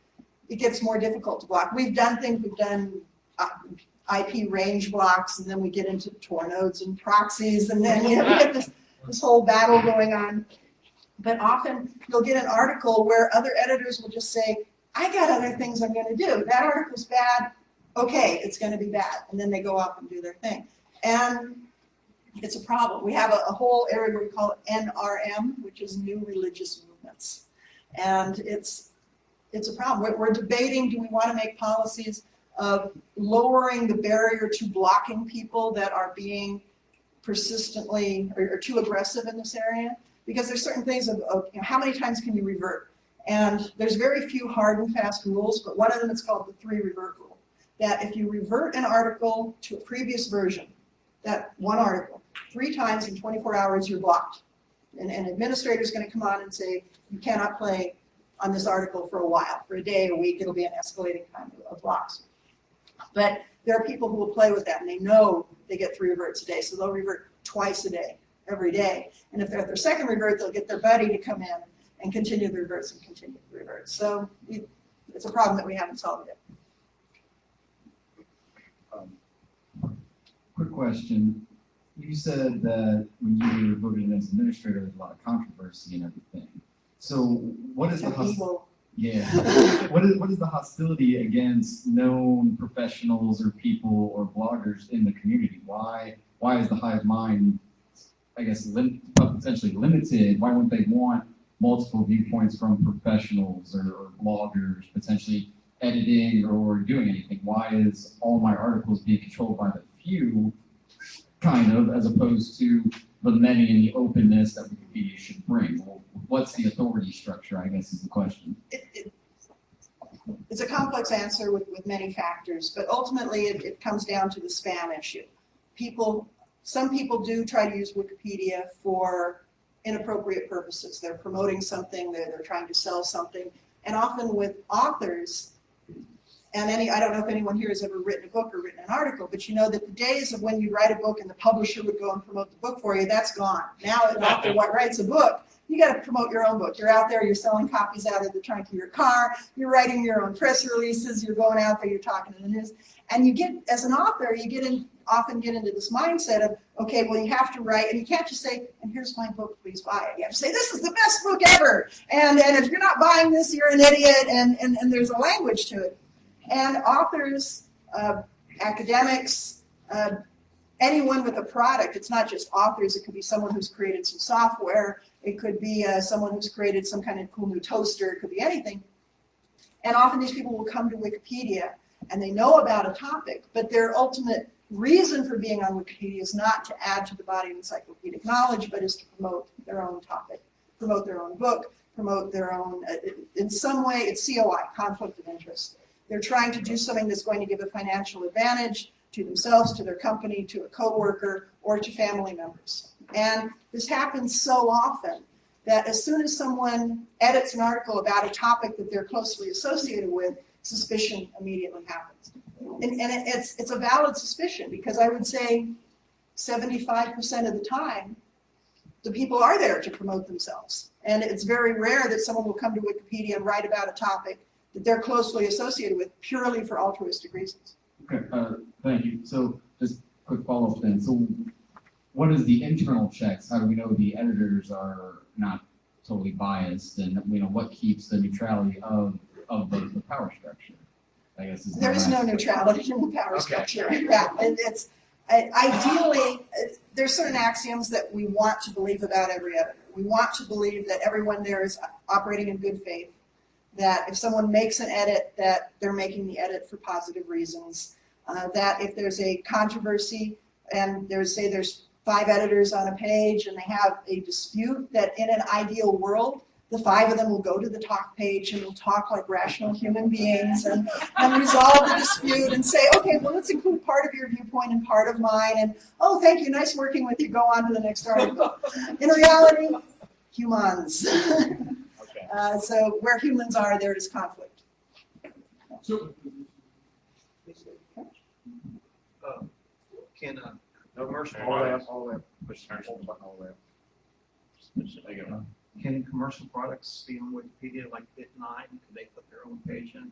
it gets more difficult to block. We've done IP range blocks, and then we get into Tor nodes and proxies, and then we get this whole battle going on. But often you'll get an article where other editors will just say, I got other things I'm going to do. That article's bad. Okay, it's going to be bad. And then they go off and do their thing. And it's a problem. We have a whole area where we call it NRM, which is New Religious Movements. And it's a problem. We're debating, do we want to make policies of lowering the barrier to blocking people that are being persistently or too aggressive in this area? Because there's certain things of how many times can you revert? And there's very few hard and fast rules, but one of them is called the 3 revert rule. That if you revert an article to a previous version, that one article, 3 times in 24 hours, you're blocked. And an administrator is going to come on and say, you cannot play on this article for a while, for a day, a week. It'll be an escalating kind of blocks. But there are people who will play with that, and they know they get 3 reverts a day, so they'll revert twice a day, every day. And if they're at their second revert, they'll get their buddy to come in and continue the reverts and continue the reverts. So it's a problem that we haven't solved yet. Quick question. You said that when you were voted in as administrator, there's a lot of controversy and everything. So what is the what is the hostility against known professionals or people or bloggers in the community? Why is the Hive Mind, I guess, potentially limited? Why wouldn't they want multiple viewpoints from professionals or bloggers potentially editing or doing anything? Why is all my articles being controlled by the few, kind of, as opposed to the many and the openness that Wikipedia should bring? Well, what's the authority structure, I guess, is the question. It's a complex answer with many factors, but ultimately it comes down to the spam issue. Some people do try to use Wikipedia for inappropriate purposes. They're promoting something, they're trying to sell something, and often with authors, and I don't know if anyone here has ever written a book or written an article, but you know that the days of when you write a book and the publisher would go and promote the book for you, that's gone. Now an author writes a book, you got to promote your own book. You're out there, you're selling copies out of the trunk of your car, you're writing your own press releases, you're going out there, you're talking to the news. And you get, as an author, you often get into this mindset of, okay, well, you have to write, and you can't just say, and here's my book, please buy it. You have to say, this is the best book ever. And if you're not buying this, you're an idiot, and there's a language to it. And authors, academics, anyone with a product, it's not just authors, it could be someone who's created some software, it could be someone who's created some kind of cool new toaster, it could be anything. And often these people will come to Wikipedia and they know about a topic, but their ultimate reason for being on Wikipedia is not to add to the body of encyclopedic knowledge, but is to promote their own topic, promote their own book, promote their own, in some way, it's COI, conflict of interest. They're trying to do something that's going to give a financial advantage to themselves, to their company, to a coworker, or to family members. And this happens so often that as soon as someone edits an article about a topic that they're closely associated with, suspicion immediately happens. And it's a valid suspicion, because I would say 75% of the time, the people are there to promote themselves. And it's very rare that someone will come to Wikipedia and write about a topic that they're closely associated with purely for altruistic reasons. Okay, thank you. So just quick follow-up then. So what is the internal checks? How do we know the editors are not totally biased, and what keeps the neutrality of the power structure? I guess There is no neutrality in the power structure. Yeah, and it's ideally there's certain axioms that we want to believe about every editor. We want to believe that everyone there is operating in good faith, that if someone makes an edit, that they're making the edit for positive reasons, that if there's a controversy and there's 5 editors on a page and they have a dispute, that in an ideal world, the 5 of them will go to the talk page and will talk like rational human beings and resolve the dispute and say, okay, well, let's include part of your viewpoint and part of mine, and oh, thank you, nice working with you, go on to the next article. In reality, humans. So where humans are, there is conflict. So, Can commercial All the way products, up, all the way up. Push the button all the way up. There you go. Can commercial products be on Wikipedia like Bit9? Could they put their own page in?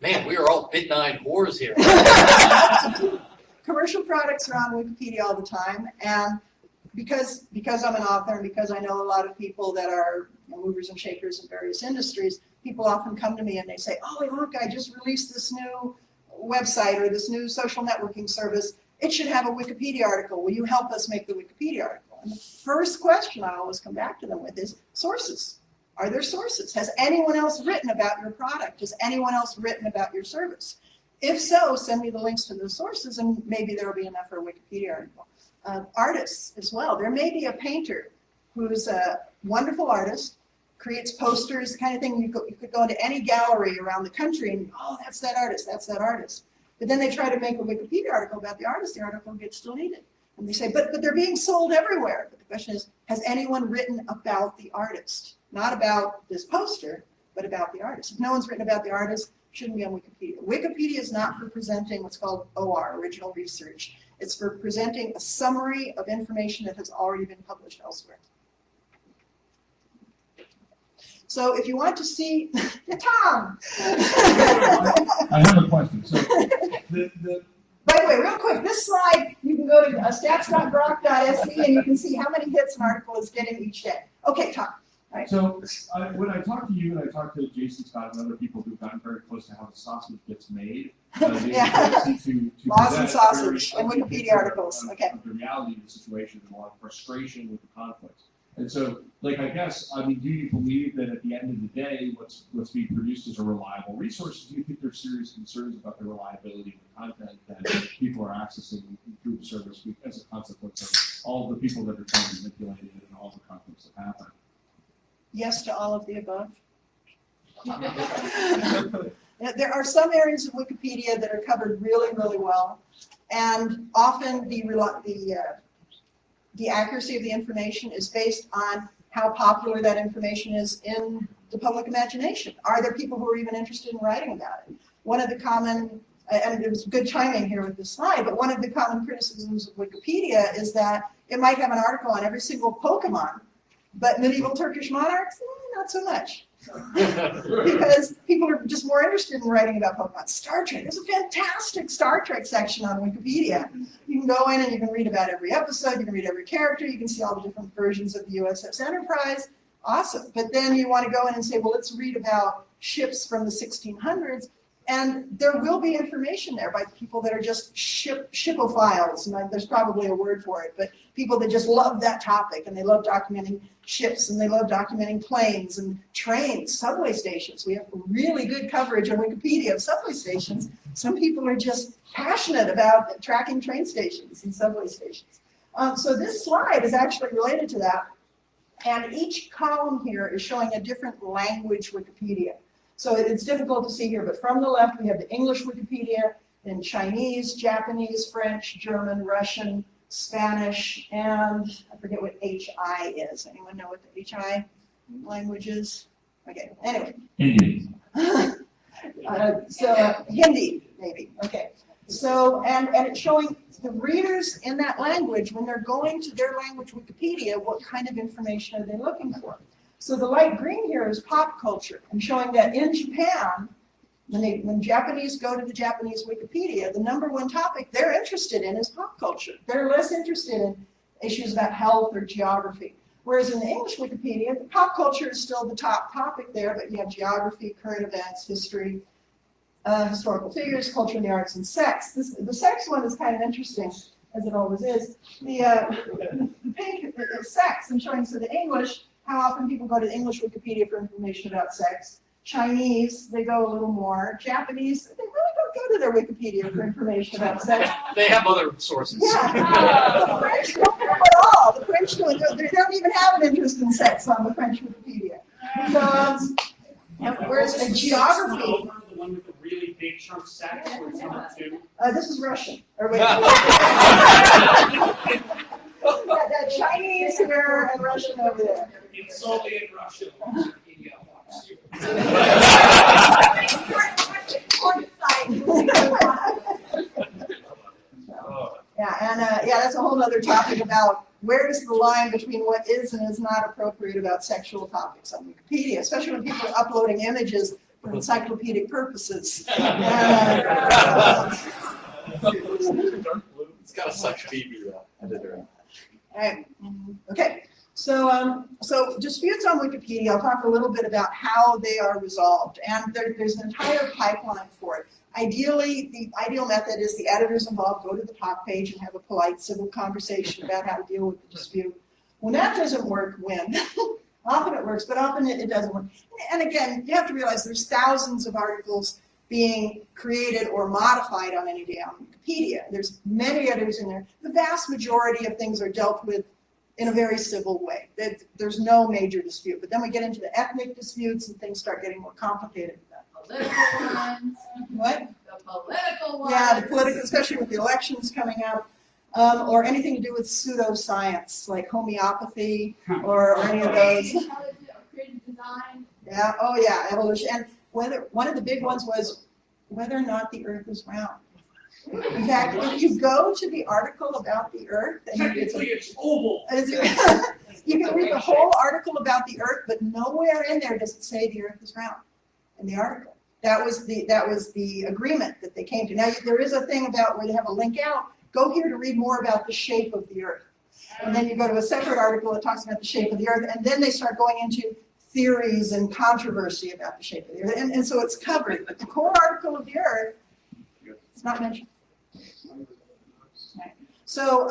Man, we are all Bit9 whores here. Commercial products are on Wikipedia all the time, and because I'm an author and because I know a lot of people that are movers and shakers in various industries, people often come to me and they say, oh, look, I just released this new website or this new social networking service. It should have a Wikipedia article. Will you help us make the Wikipedia article? And the first question I always come back to them with is sources. Are there sources? Has anyone else written about your product? Has anyone else written about your service? If so, send me the links to those sources and maybe there will be enough for a Wikipedia article. Artists as well. There may be a painter who's a wonderful artist, creates posters, the kind of thing you could go into any gallery around the country and, oh, that's that artist, that's that artist. But then they try to make a Wikipedia article about the article gets deleted. And they say, but they're being sold everywhere. But the question is, has anyone written about the artist? Not about this poster, but about the artist. If no one's written about the artist, it shouldn't be on Wikipedia. Wikipedia is not for presenting what's called OR, original research. It's for presenting a summary of information that has already been published elsewhere. So if you want to see, Tom! I have a question. So, By the way, real quick, this slide, you can go to stats.grok.se and you can see how many hits an article is getting each day. Okay, Tom. Right. So when I talk to you and I talk to Jason Scott and other people who've gotten very close to how the sausage gets made, they to laws and present sausage very and ugly Wikipedia picture articles. Okay. of the reality of the situation and a lot of frustration with the conflict. And so, like, I guess, I mean, do you believe that at the end of the day, what's being produced is a reliable resource? Do you think there's serious concerns about the reliability of the content that people are accessing through the service as a consequence of all the people that are trying to manipulate it and all the conflicts that happen? Yes to all of the above. There are some areas of Wikipedia that are covered really, really well, and often the accuracy of the information is based on how popular that information is in the public imagination. Are there people who are even interested in writing about it? One of the common, and there's good timing here with this slide, but one of the common criticisms of Wikipedia is that it might have an article on every single Pokemon, but medieval Turkish monarchs, not so much. Because people are just more interested in writing about Pokemon. Star Trek, there's a fantastic Star Trek section on Wikipedia. You can go in and you can read about every episode, you can read every character, you can see all the different versions of the USS Enterprise. Awesome. But then you want to go in and say, well, let's read about ships from the 1600s. And there will be information there by people that are just shipophiles, and there's probably a word for it, but people that just love that topic, and they love documenting ships, and they love documenting planes and trains, subway stations. We have really good coverage on Wikipedia of subway stations. Some people are just passionate about tracking train stations and subway stations. So this slide is actually related to that, and each column here is showing a different language Wikipedia. So it's difficult to see here, but from the left we have the English Wikipedia, then Chinese, Japanese, French, German, Russian, Spanish, and I forget what HI is. Anyone know what the HI language is? Okay, anyway. Hindi. Hindi, maybe, okay. So, and it's showing the readers in that language, when they're going to their language Wikipedia, what kind of information are they looking for? So the light green here is pop culture, and showing that in Japan, When Japanese go to the Japanese Wikipedia, the #1 topic they're interested in is pop culture. They're less interested in issues about health or geography. Whereas in the English Wikipedia, pop culture is still the top topic there, but you have geography, current events, history, historical figures, culture and the arts, and sex. The sex one is kind of interesting, as it always is. The pink is sex. I'm showing, so the English, how often people go to the English Wikipedia for information about sex. Chinese, they go a little more. Japanese, they really don't go to their Wikipedia for information about sex. They have other sources. Yeah, the French don't know at all. The French don't even have an interest in sex on the French Wikipedia. So, whereas the geography. The one with the really big chunk sex, where it's number 2. This is Russian. Or wait. That Chinese here and Russian over there. It's solely in Russian. That's a whole other topic about where is the line between what is and is not appropriate about sexual topics on Wikipedia, especially when people are uploading images for encyclopedic purposes. It's got a such baby editor. Right. Okay. So disputes on Wikipedia, I'll talk a little bit about how they are resolved, and there's an entire pipeline for it. Ideally, the ideal method is the editors involved go to the top page and have a polite civil conversation about how to deal with the dispute. When that doesn't work, when? Often it works, but often it doesn't work. And again, you have to realize there's thousands of articles being created or modified on any day on Wikipedia. There's many editors in there. The vast majority of things are dealt with in a very civil way. There's no major dispute. But then we get into the ethnic disputes and things start getting more complicated. Political ones. What? The political ones. Yeah, the political, especially with the elections coming up, or anything to do with pseudoscience, like homeopathy or any of those. Intelligent or creative design. Yeah, oh yeah, evolution. And one of the big ones was whether or not the Earth is round. In fact, if you go to the article about the Earth, and it's oval. You can read the whole article about the Earth, but nowhere in there does it say the Earth is round in the article. That was the agreement that they came to. Now there is a thing about where they have a link out. Go here to read more about the shape of the Earth, and then you go to a separate article that talks about the shape of the Earth, and then they start going into theories and controversy about the shape of the Earth, and so it's covered. But the core article of the Earth, it's not mentioned. Right. So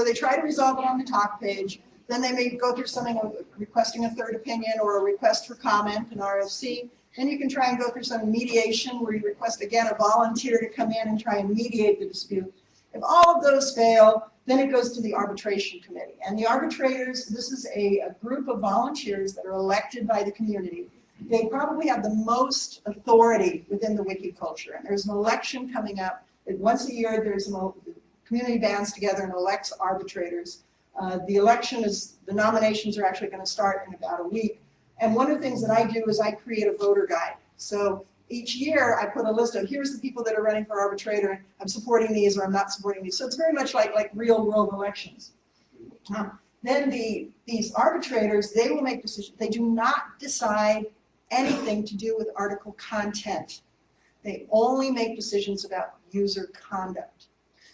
they try to resolve it on the top page. Then they may go through something of requesting a third opinion or a request for comment, an RFC. Then you can try and go through some mediation where you request, again, a volunteer to come in and try and mediate the dispute. If all of those fail, then it goes to the arbitration committee. And the arbitrators, this is a group of volunteers that are elected by the community. They probably have the most authority within the wiki culture. And there's an election coming up. Once a year, the community bands together and elects arbitrators. The nominations are actually going to start in about a week. And one of the things that I do is I create a voter guide. So each year I put a list of, here's the people that are running for arbitrator, I'm supporting these or I'm not supporting these. So it's very much like real world elections. Then these arbitrators, they will make decisions. They do not decide anything to do with article content. They only make decisions about user conduct.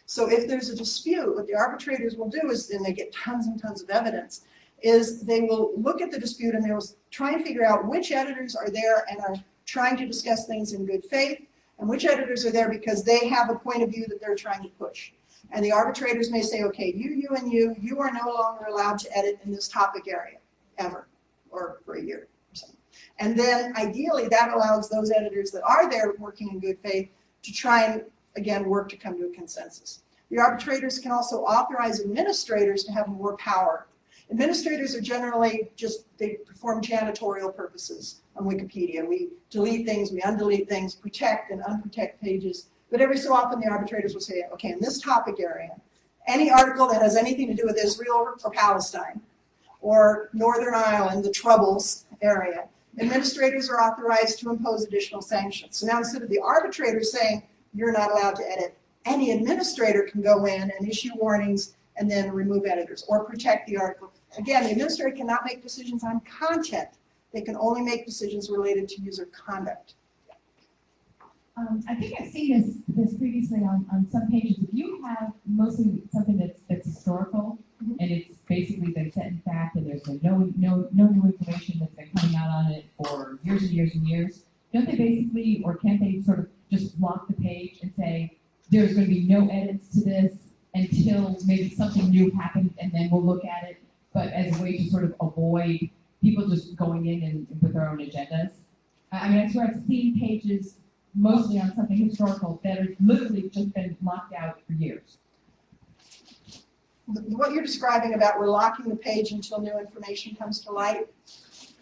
So if there's a dispute, what the arbitrators will do is, and they get tons and tons of evidence, is they will look at the dispute and they will try and figure out which editors are there and are trying to discuss things in good faith, and which editors are there because they have a point of view that they're trying to push. And the arbitrators may say, okay, you and you are no longer allowed to edit in this topic area, ever, or for a year or something. And then ideally that allows those editors that are there working in good faith to try and, again, work to come to a consensus. The arbitrators can also authorize administrators to have more power. Administrators are generally they perform janitorial purposes on Wikipedia. We delete things, we undelete things, protect and unprotect pages. But every so often the arbitrators will say, okay, in this topic area, any article that has anything to do with Israel or Palestine, or Northern Ireland, the Troubles area, administrators are authorized to impose additional sanctions. So now instead of the arbitrator saying, you're not allowed to edit, any administrator can go in and issue warnings and then remove editors or protect the article. Again, the administrator cannot make decisions on content. They can only make decisions related to user conduct. I think I've seen this previously on some pages. If you have mostly something that's historical and it's basically been set in fact and there's been no new information that's been coming out on it for years and years and years, don't they basically, or can't they sort of just block the page and say there's going to be no edits to this until maybe something new happened and then we'll look at it, but as a way to sort of avoid people just going in and with their own agendas? I mean, I swear I've seen pages mostly on something historical that have literally just been locked out for years. What you're describing about we're locking the page until new information comes to light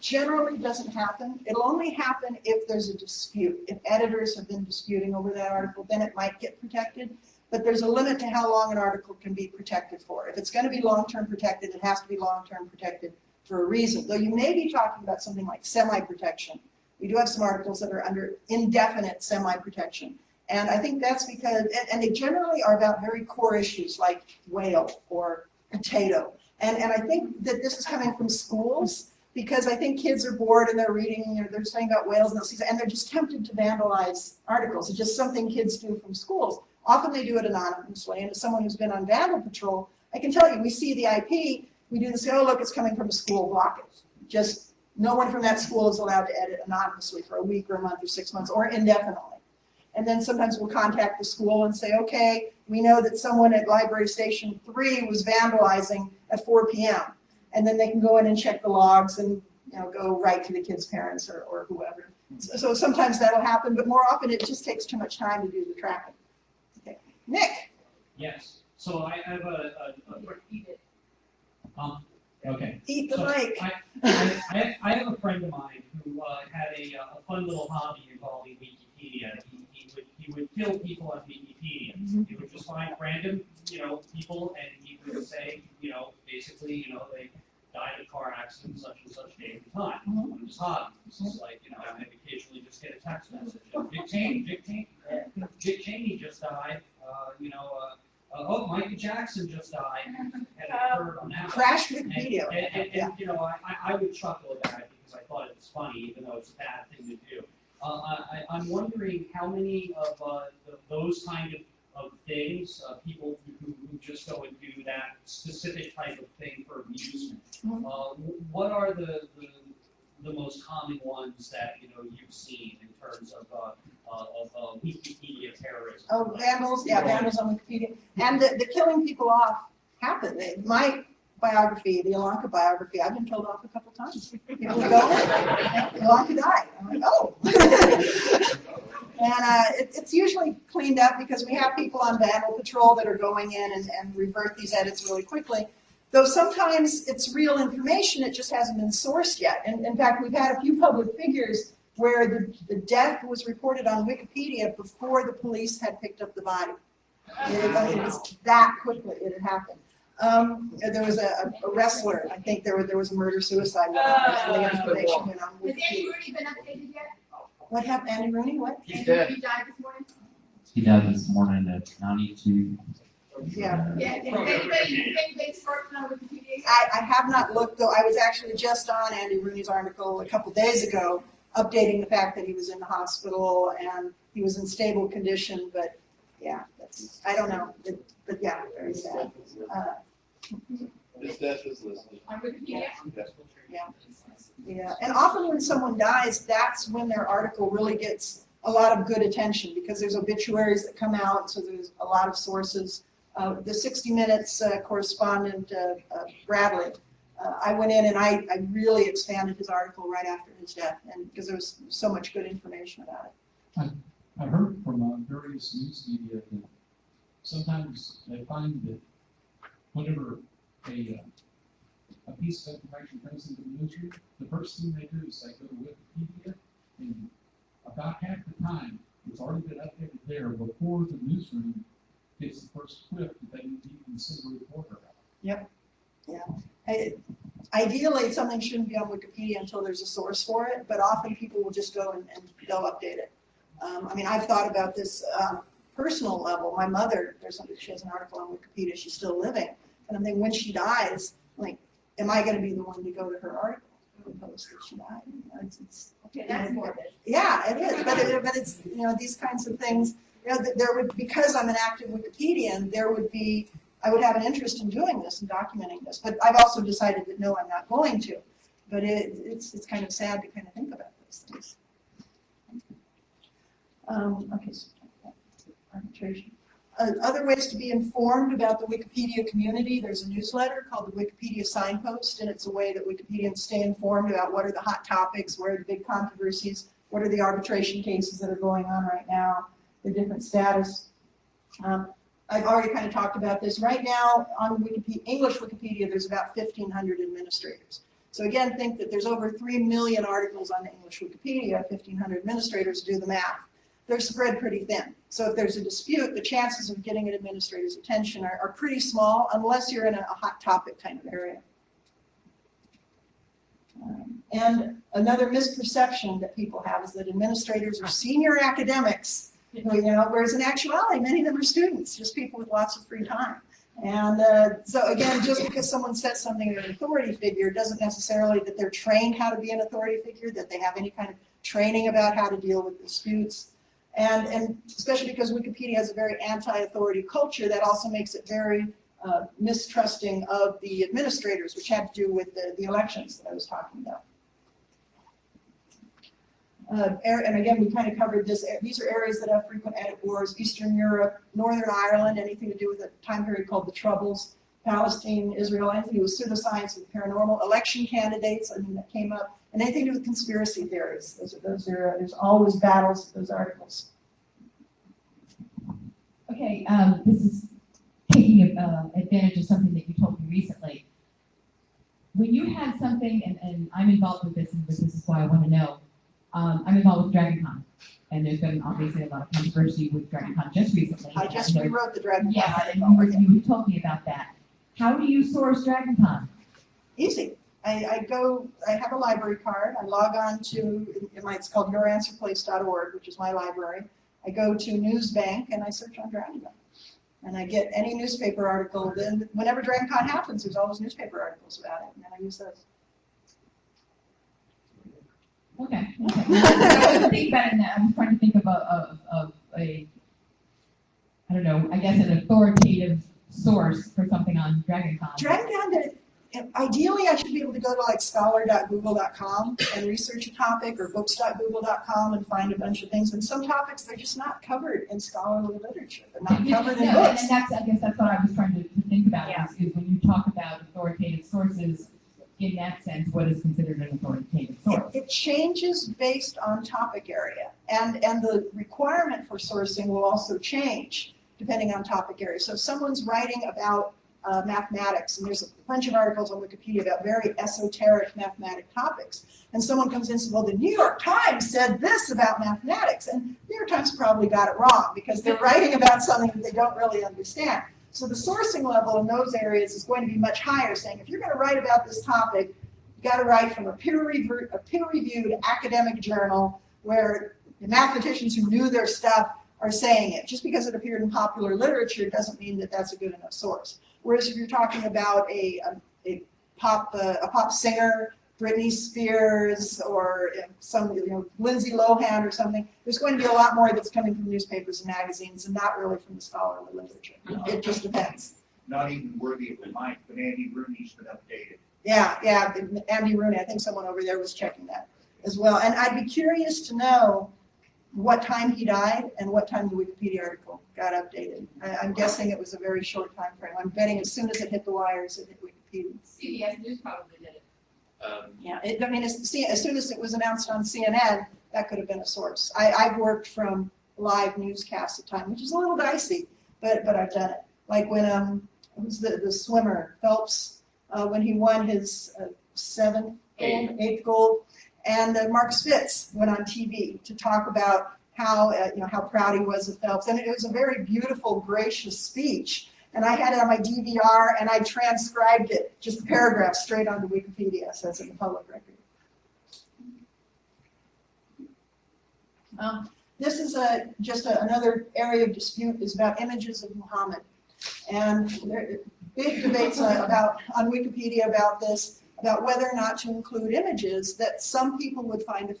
generally doesn't happen. It'll only happen if there's a dispute. If editors have been disputing over that article, then it might get protected. But there's a limit to how long an article can be protected for. If it's going to be long-term protected, it has to be long-term protected for a reason. Though you may be talking about something like semi-protection. We do have some articles that are under indefinite semi-protection. And I think that's because, and they generally are about very core issues like whale or potato. And I think that this is coming from schools because I think kids are bored and they're reading, or they're studying about whales and they're just tempted to vandalize articles. It's just something kids do from schools. Often they do it anonymously. And as someone who's been on vandal patrol, I can tell you, we see the IP, we do this, oh look, it's coming from a school, block it. Just no one from that school is allowed to edit anonymously for a week or a month or 6 months or indefinitely. And then sometimes we'll contact the school and say, okay, we know that someone at Library Station 3 was vandalizing at 4 p.m. And then they can go in and check the logs and go right to the kid's parents or whoever. So sometimes that'll happen, but more often it just takes too much time to do the tracking. Okay. Nick. Yes, so I have a okay. Eat the So mic. I have a friend of mine who had a fun little hobby involving Wikipedia. He would kill people on Wikipedia. He would just find random, people, and he would say, basically, they died in a car accident such and such day and time. On his hobby. This is like, I'd occasionally just get a text message. Dick Cheney just died. Oh, Michael Jackson just died. And it occurred on that. Crash Wikipedia. And I would chuckle at that because I thought it was funny, even though it's a bad thing to do. I'm wondering how many of those kind of things, people who just go and do that specific type of thing for amusement, what are the most common ones that you've seen in terms of Wikipedia terrorism? Oh, vandals, yeah, vandals on Wikipedia. And the killing people off happened. My biography, the Elonka biography, I've been killed off a couple times. People go, Elonka died. I'm like, oh. And it's usually cleaned up because we have people on vandal patrol that are going in and revert these edits really quickly. Though sometimes it's real information, it just hasn't been sourced yet. And in fact, we've had a few public figures where the death was reported on Wikipedia before the police had picked up the body. It was that quickly it had happened. There was a wrestler, I think there was a murder-suicide. Has Andy Rooney been updated yet? What happened, Andy Rooney? What? He's dead. He died this morning? He died this morning at 92. Yeah. Yeah, is anybody working on Wikipedia? I have not looked, though. I was actually just on Andy Rooney's article a couple days ago, updating the fact that he was in the hospital and he was in stable condition, but yeah, I don't know. But yeah, very sad. His death is listed. On Wikipedia? Yeah, and often when someone dies, that's when their article really gets a lot of good attention because there's obituaries that come out, so there's a lot of sources. The 60 Minutes correspondent, Bradley, I went in and I really expanded his article right after his death, and because there was so much good information about it. I've heard from various news media that sometimes they find that whenever a piece of information comes into the newsroom, the first thing they do is they go to Wikipedia, and about half the time it's already been updated there before the newsroom gets the first clip that they need to even send a reporter out. Yep. Yeah. Ideally, something shouldn't be on Wikipedia until there's a source for it, but often people will just go and they'll update it. I mean, I've thought about this personal level. My mother, she has an article on Wikipedia, she's still living, and I'm thinking when she dies, like, am I going to be the one to go to her article? article post that she died. It's Okay, that's morbid. yeah, it is, but it's, these kinds of things, there would, because I'm an active Wikipedian, I would have an interest in doing this and documenting this, but I've also decided that no, I'm not going to. But it's kind of sad to kind of think about those things. Okay, so arbitration. Other ways to be informed about the Wikipedia community, there's a newsletter called the Wikipedia Signpost, and it's a way that Wikipedians stay informed about what are the hot topics, where are the big controversies, what are the arbitration cases that are going on right now, the different status. I've already kind of talked about this. Right now on Wikipedia, English Wikipedia, there's about 1,500 administrators. So again, think that there's over 3 million articles on the English Wikipedia, 1,500 administrators, do the math. They're spread pretty thin. So if there's a dispute, the chances of getting an administrator's attention are pretty small unless you're in a hot topic kind of area. And another misperception that people have is that administrators are senior academics, whereas in actuality, many of them are students, just people with lots of free time. And so again, just because someone says something to an authority figure doesn't necessarily that they're trained how to be an authority figure, that they have any kind of training about how to deal with disputes. And especially because Wikipedia has a very anti-authority culture, that also makes it very mistrusting of the administrators, which had to do with the elections that I was talking about. And again, we kind of covered this. These are areas that have frequent edit wars: Eastern Europe, Northern Ireland, anything to do with a time period called the Troubles, Palestine, Israel, anything to do with pseudoscience and paranormal, election candidates, that came up, and anything to do with conspiracy theories. There's always battles in those articles. Okay, this is taking advantage of something that you told me recently. When you had something, and I'm involved with this, and this is why I want to know. I'm involved with DragonCon, and there's been obviously a lot of controversy with DragonCon just recently. I just rewrote the DragonCon. Yeah, and you told me about that. How do you source DragonCon? Easy. I have a library card. I log on to, it's called youranswerplace.org, which is my library. I go to Newsbank and I search on DragonCon. And I get any newspaper article. Then whenever DragonCon happens, there's always newspaper articles about it, and then I use those. Okay. I was thinking about it now. I was trying to think of a, I don't know, I guess an authoritative source for something on DragonCon. DragonCon, ideally, I should be able to go to like scholar.google.com and research a topic, or books.google.com and find a bunch of things. And some topics, they're just not covered in scholarly literature. They're not covered in books. And I guess that's what I was trying to think about, is when you talk about authoritative sources, in that sense, what is considered an authoritative source? It changes based on topic area, and the requirement for sourcing will also change depending on topic area. So if someone's writing about mathematics, and there's a bunch of articles on Wikipedia about very esoteric mathematic topics, and someone comes in and says, well, the New York Times said this about mathematics, and the New York Times probably got it wrong because they're writing about something that they don't really understand. So the sourcing level in those areas is going to be much higher, saying if you're going to write about this topic, you've got to write from a peer-reviewed academic journal where the mathematicians who knew their stuff are saying it. Just because it appeared in popular literature doesn't mean that that's a good enough source. Whereas if you're talking about a pop singer, Britney Spears, or some Lindsay Lohan or something, there's going to be a lot more that's coming from newspapers and magazines and not really from the scholarly literature. It just depends. Not even worthy of remind, but Andy Rooney's been updated. Yeah, Andy Rooney. I think someone over there was checking that as well. And I'd be curious to know what time he died and what time the Wikipedia article got updated. I'm guessing it was a very short time frame. I'm betting as soon as it hit the wires, it hit Wikipedia. CBS News probably did it. Yeah, as soon as it was announced on CNN, that could have been a source. I've worked from live newscasts at times, which is a little dicey, but I've done it. Like when who's the swimmer, Phelps, when he won his 8th gold, and Mark Spitz went on TV to talk about how how proud he was of Phelps, and it was a very beautiful, gracious speech. And I had it on my DVR, and I transcribed it, just a paragraph, straight onto Wikipedia, so it's in the public record. This is just another area of dispute, is about images of Muhammad. And there are big debates on Wikipedia about this. about whether or not to include images that some people would find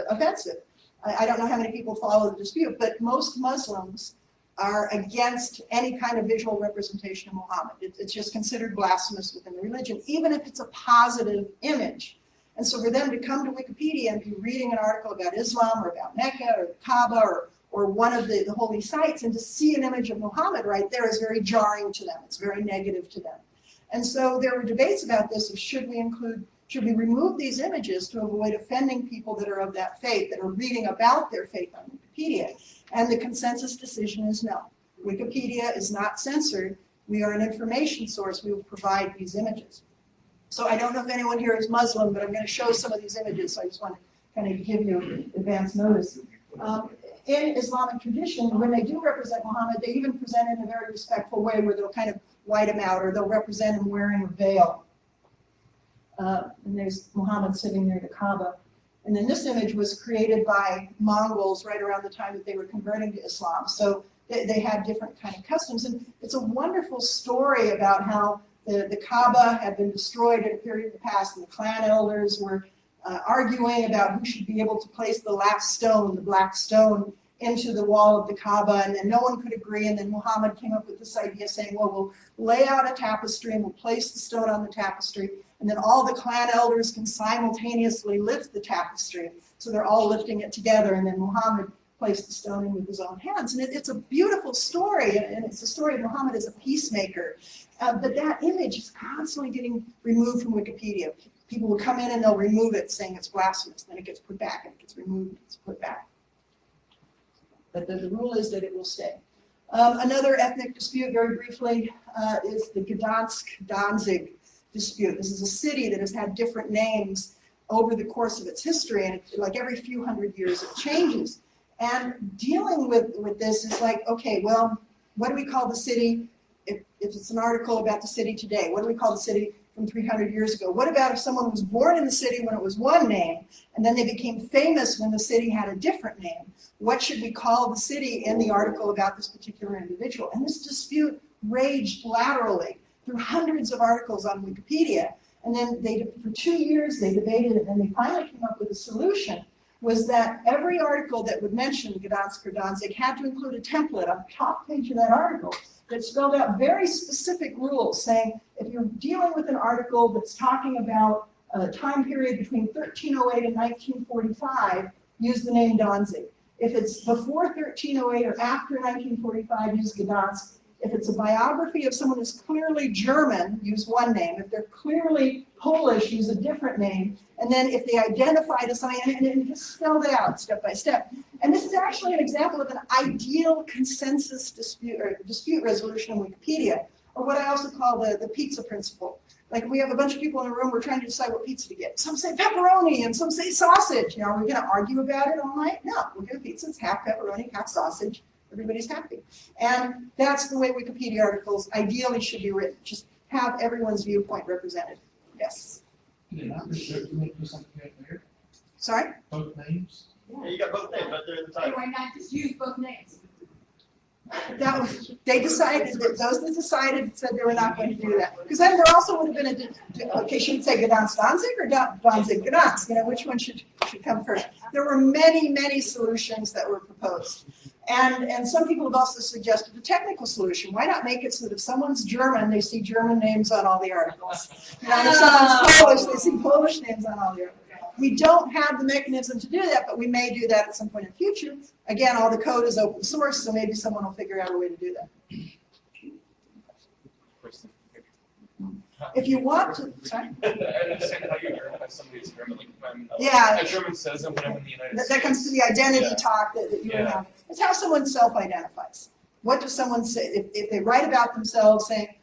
offensive. I don't know how many people follow the dispute, but most Muslims are against any kind of visual representation of Muhammad. It's just considered blasphemous within the religion, even if it's a positive image. And so for them to come to Wikipedia and be reading an article about Islam or about Mecca or the Kaaba or one of the holy sites and to see an image of Muhammad right there is very jarring to them. It's very negative to them. And so there were debates about this of should we remove these images to avoid offending people that are of that faith, that are reading about their faith on Wikipedia. And the consensus decision is no. Wikipedia is not censored. We are an information source. We will provide these images. So I don't know if anyone here is Muslim, but I'm going to show some of these images. So I just want to kind of give you advance notice. In Islamic tradition, when they do represent Muhammad, they even present it in a very respectful way where they'll kind of white him out or they'll represent him wearing a veil. And there's Muhammad sitting near the Kaaba. And then this image was created by Mongols right around the time that they were converting to Islam. So they had different kind of customs. And it's a wonderful story about how the Kaaba had been destroyed at a period in the past, and the clan elders were arguing about who should be able to place the last stone, the black stone, into the wall of the Kaaba, and then no one could agree, and then Muhammad came up with this idea saying, well, we'll lay out a tapestry and we'll place the stone on the tapestry, and then all the clan elders can simultaneously lift the tapestry. So they're all lifting it together, and then Muhammad placed the stone in with his own hands. And it's a beautiful story, and it's the story of Muhammad as a peacemaker. But that image is constantly getting removed from Wikipedia. People will come in and they'll remove it saying it's blasphemous, then it gets put back, and it gets removed, and it's put back. But the rule is that it will stay. Another ethnic dispute, very briefly, is the Gdansk-Danzig dispute. This is a city that has had different names over the course of its history, and like every few hundred years it changes. And dealing with this is like, okay, well, what do we call the city if it's an article about the city today? What do we call the city from 300 years ago? What about if someone was born in the city when it was one name, and then they became famous when the city had a different name? What should we call the city in the article about this particular individual? And this dispute raged laterally through hundreds of articles on Wikipedia. And then for 2 years they debated it, and they finally came up with a solution, was that every article that would mention Gdansk or Danzig had to include a template on the top page of that article that spelled out very specific rules, saying if you're dealing with an article that's talking about a time period between 1308 and 1945, use the name Danzig. If it's before 1308 or after 1945, use Gdansk. If it's a biography of someone who's clearly German, use one name. If they're clearly Polish, use a different name. And then if they identify to something, and just spell it out step by step. And this is actually an example of an ideal consensus dispute resolution in Wikipedia, or what I also call the pizza principle. Like we have a bunch of people in a room, we're trying to decide what pizza to get. Some say pepperoni and some say sausage. You know, are we going to argue about it all night? No, we'll get a pizza, it's half pepperoni, half sausage. Everybody's happy. And that's the way Wikipedia articles ideally should be written. Just have everyone's viewpoint represented. Yes. Sorry? Both names? Yeah, you got both names right there in the title. Why not just use both names? That was, they decided, that those that decided said they were not going to do that. Because then there also would have been okay, should it say Gdansk Danzig or Danzig Gdansk? You know, which one should come first? There were many, many solutions that were proposed. And some people have also suggested a technical solution. Why not make it so that if someone's German, they see German names on all the articles? You know, if someone's Polish, they see Polish names on all the articles. We don't have the mechanism to do that, but we may do that at some point in the future. Again, all the code is open source, so maybe someone will figure out a way to do that. If you want to, sorry? I understand how you verify somebody's German, like if Yeah. a German says when I'm in the United States. That comes to the identity talk that you would have. It's how someone self-identifies. What does someone say? If they write about themselves saying,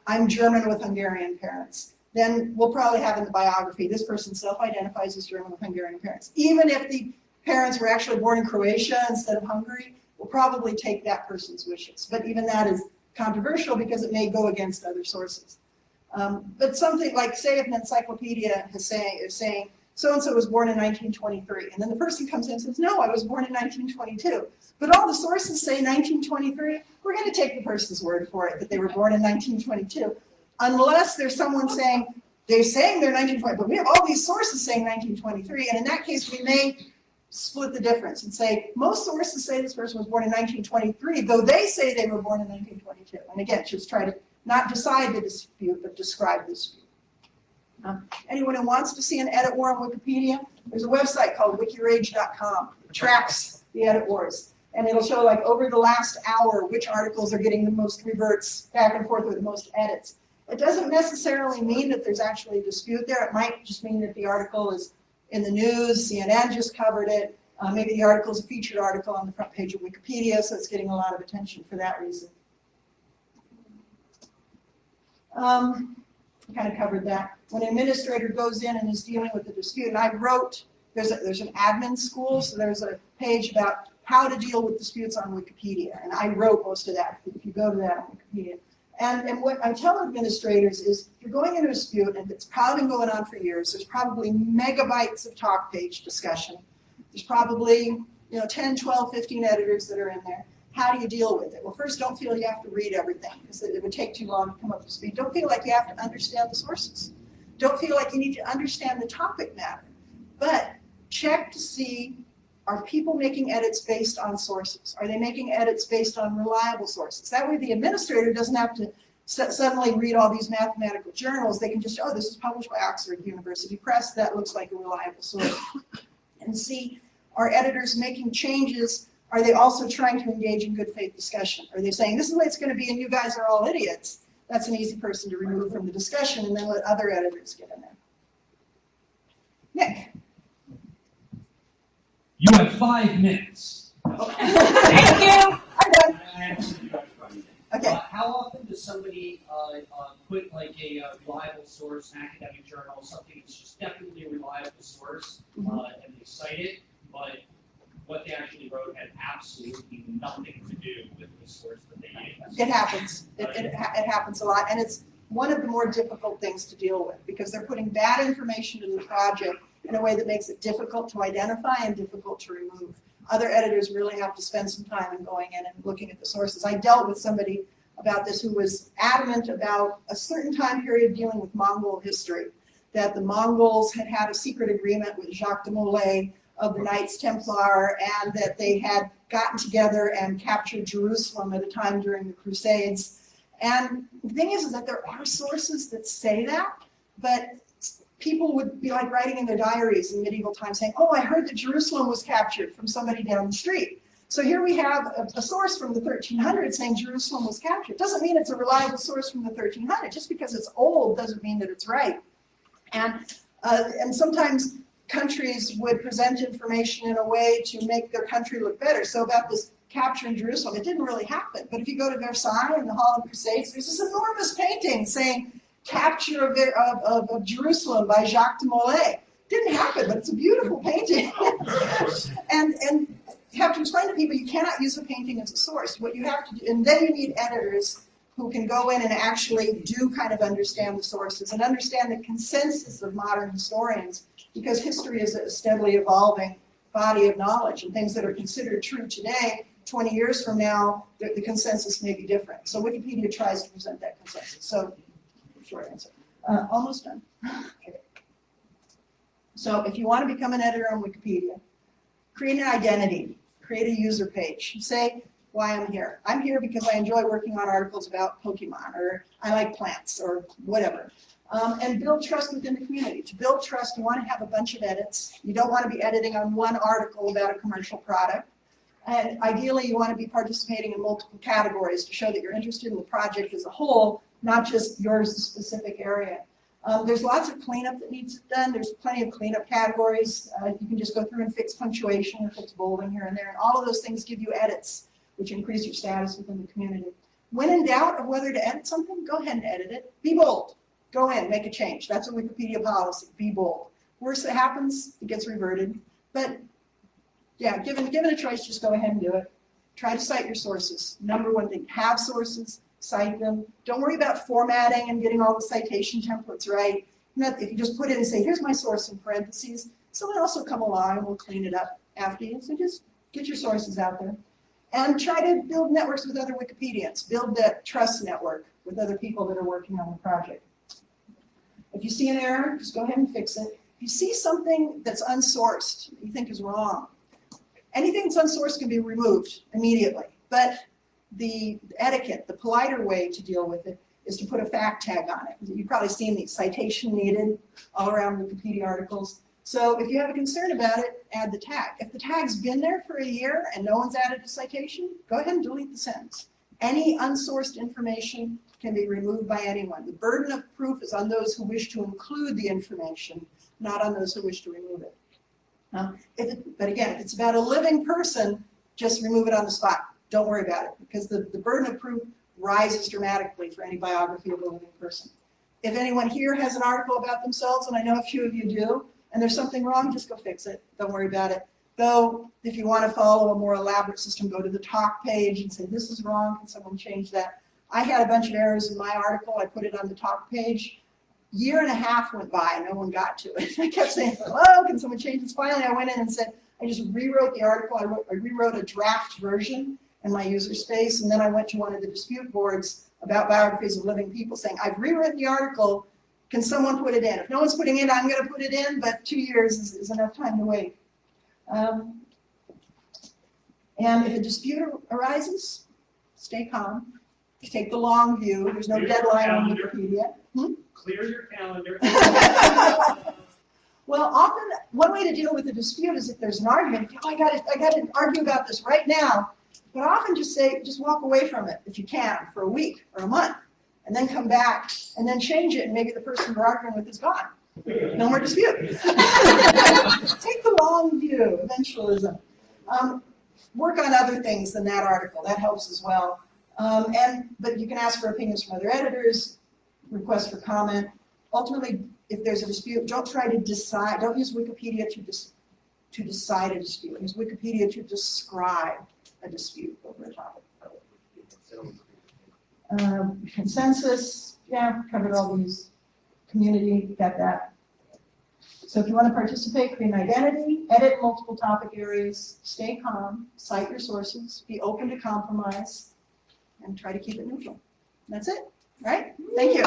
I'm German with Hungarian parents, then we'll probably have in the biography, this person self-identifies as German with Hungarian parents. Even if the parents were actually born in Croatia instead of Hungary, we'll probably take that person's wishes. But even that is controversial because it may go against other sources. But something like, say if an encyclopedia is saying, so-and-so was born in 1923, and then the person comes in and says, no, I was born in 1922. But all the sources say 1923, we're going to take the person's word for it that they were born in 1922. Unless there's someone saying, they're saying they're 1920, but we have all these sources saying 1923, and in that case, we may split the difference and say, most sources say this person was born in 1923, though they say they were born in 1922. And again, just try to not decide the dispute, but describe the dispute. Anyone who wants to see an edit war on Wikipedia, there's a website called wikirage.com. It tracks the edit wars. And it'll show, like, over the last hour, which articles are getting the most reverts back and forth with the most edits. It doesn't necessarily mean that there's actually a dispute there. It might just mean that the article is in the news, CNN just covered it. Maybe the article is a featured article on the front page of Wikipedia, so it's getting a lot of attention for that reason. Kind of covered that. When an administrator goes in and is dealing with the dispute, and I wrote, there's an admin school, so there's a page about how to deal with disputes on Wikipedia, and I wrote most of that, if you go to that on Wikipedia. And what I tell administrators is, if you're going into a dispute, and it's probably been going on for years, there's probably megabytes of talk page discussion. There's probably 10, 12, 15 editors that are in there. How do you deal with it? Well, first, don't feel you have to read everything, because it would take too long to come up to speed. Don't feel like you have to understand the sources. Don't feel like you need to understand the topic matter. But check to see, are people making edits based on sources? Are they making edits based on reliable sources? That way the administrator doesn't have to suddenly read all these mathematical journals. They can just, oh, this is published by Oxford University Press. That looks like a reliable source. And see, are editors making changes? Are they also trying to engage in good faith discussion? Are they saying, this is the way it's going to be and you guys are all idiots? That's an easy person to remove from the discussion and then let other editors get in there. Nick. You have 5 minutes. Thank you. I'm done. Okay. How often does somebody put like a reliable source, an academic journal, something that's just definitely a reliable source, and they cite it, but what they actually wrote had absolutely nothing to do with the source that they used? It happens. It happens a lot, and it's one of the more difficult things to deal with because they're putting bad information in the project in a way that makes it difficult to identify and difficult to remove. Other editors really have to spend some time in going in and looking at the sources. I dealt with somebody about this who was adamant about a certain time period dealing with Mongol history, that the Mongols had had a secret agreement with Jacques de Molay of the Knights Templar, and that they had gotten together and captured Jerusalem at a time during the Crusades. And the thing is that there are sources that say that, but people would be like writing in their diaries in medieval times saying, oh, I heard that Jerusalem was captured from somebody down the street. So here we have a source from the 1300s saying Jerusalem was captured. Doesn't mean it's a reliable source from the 1300s. Just because it's old doesn't mean that it's right. And sometimes countries would present information in a way to make their country look better. So about this capture in Jerusalem, it didn't really happen. But if you go to Versailles in the Hall of Crusades, there's this enormous painting saying capture of Jerusalem by Jacques de Molay. Didn't happen, but it's a beautiful painting. and you have to explain to people you cannot use a painting as a source. What you have to do, and then you need editors who can go in and actually do kind of understand the sources and understand the consensus of modern historians, because history is a steadily evolving body of knowledge, and things that are considered true today, 20 years from now, the consensus may be different. So Wikipedia tries to present that consensus. So, short answer. Almost done. Okay. So if you want to become an editor on Wikipedia, create an identity, create a user page. Say why I'm here. I'm here because I enjoy working on articles about Pokemon, or I like plants, or whatever. And build trust within the community. To build trust, you want to have a bunch of edits. You don't want to be editing on one article about a commercial product. And ideally, you want to be participating in multiple categories to show that you're interested in the project as a whole, not just your specific area. There's lots of cleanup that needs done. There's plenty of cleanup categories. You can just go through and fix punctuation or fix bolding here and there. And all of those things give you edits, which increase your status within the community. When in doubt of whether to edit something, go ahead and edit it. Be bold. Go in, make a change. That's a Wikipedia policy. Be bold. Worst that happens, it gets reverted. But yeah, given a choice, just go ahead and do it. Try to cite your sources. Number one thing, have sources, cite them. Don't worry about formatting and getting all the citation templates right. If you just put in and say, here's my source in parentheses, someone else will come along and will clean it up after you. So just get your sources out there. And try to build networks with other Wikipedians. Build that trust network with other people that are working on the project. If you see an error, just go ahead and fix it. If you see something that's unsourced, that you think is wrong, anything that's unsourced can be removed immediately. But the etiquette, the politer way to deal with it is to put a fact tag on it. You've probably seen these citation needed all around Wikipedia articles. So if you have a concern about it, add the tag. If the tag's been there for a year and no one's added a citation, go ahead and delete the sentence. Any unsourced information can be removed by anyone. The burden of proof is on those who wish to include the information, not on those who wish to remove it. But again, if it's about a living person, just remove it on the spot. Don't worry about it, because the burden of proof rises dramatically for any biography of a living person. If anyone here has an article about themselves, and I know a few of you do, and there's something wrong, just go fix it. Don't worry about it. Though, if you want to follow a more elaborate system, go to the talk page and say, this is wrong, can someone change that? I had a bunch of errors in my article. I put it on the talk page. Year and a half went by, no one got to it. I kept saying, oh, can someone change this? Finally, I went in and said, I just rewrote the article. I rewrote a draft version in my user space, and then I went to one of the dispute boards about biographies of living people saying, I've rewritten the article, can someone put it in? If no one's putting it in, I'm going to put it in, but 2 years is enough time to wait. And if a dispute arises, stay calm. Take the long view. There's no deadline on Wikipedia. Clear your calendar. Well, often one way to deal with a dispute is if there's an argument. Oh, I got to argue about this right now. But often just walk away from it if you can for a week or a month, and then come back and then change it, and maybe the person you're arguing with is gone. No more dispute. Take the long view, eventualism. Work on other things than that article. That helps as well. But you can ask for opinions from other editors, request for comment. Ultimately, if there's a dispute, don't try to decide. Don't use Wikipedia to decide a dispute. Use Wikipedia to describe a dispute over a topic. Consensus, yeah, covered all these. Community, got that. So if you want to participate, create an identity, edit multiple topic areas, stay calm, cite your sources, be open to compromise, and try to keep it neutral. That's it, right? Thank you.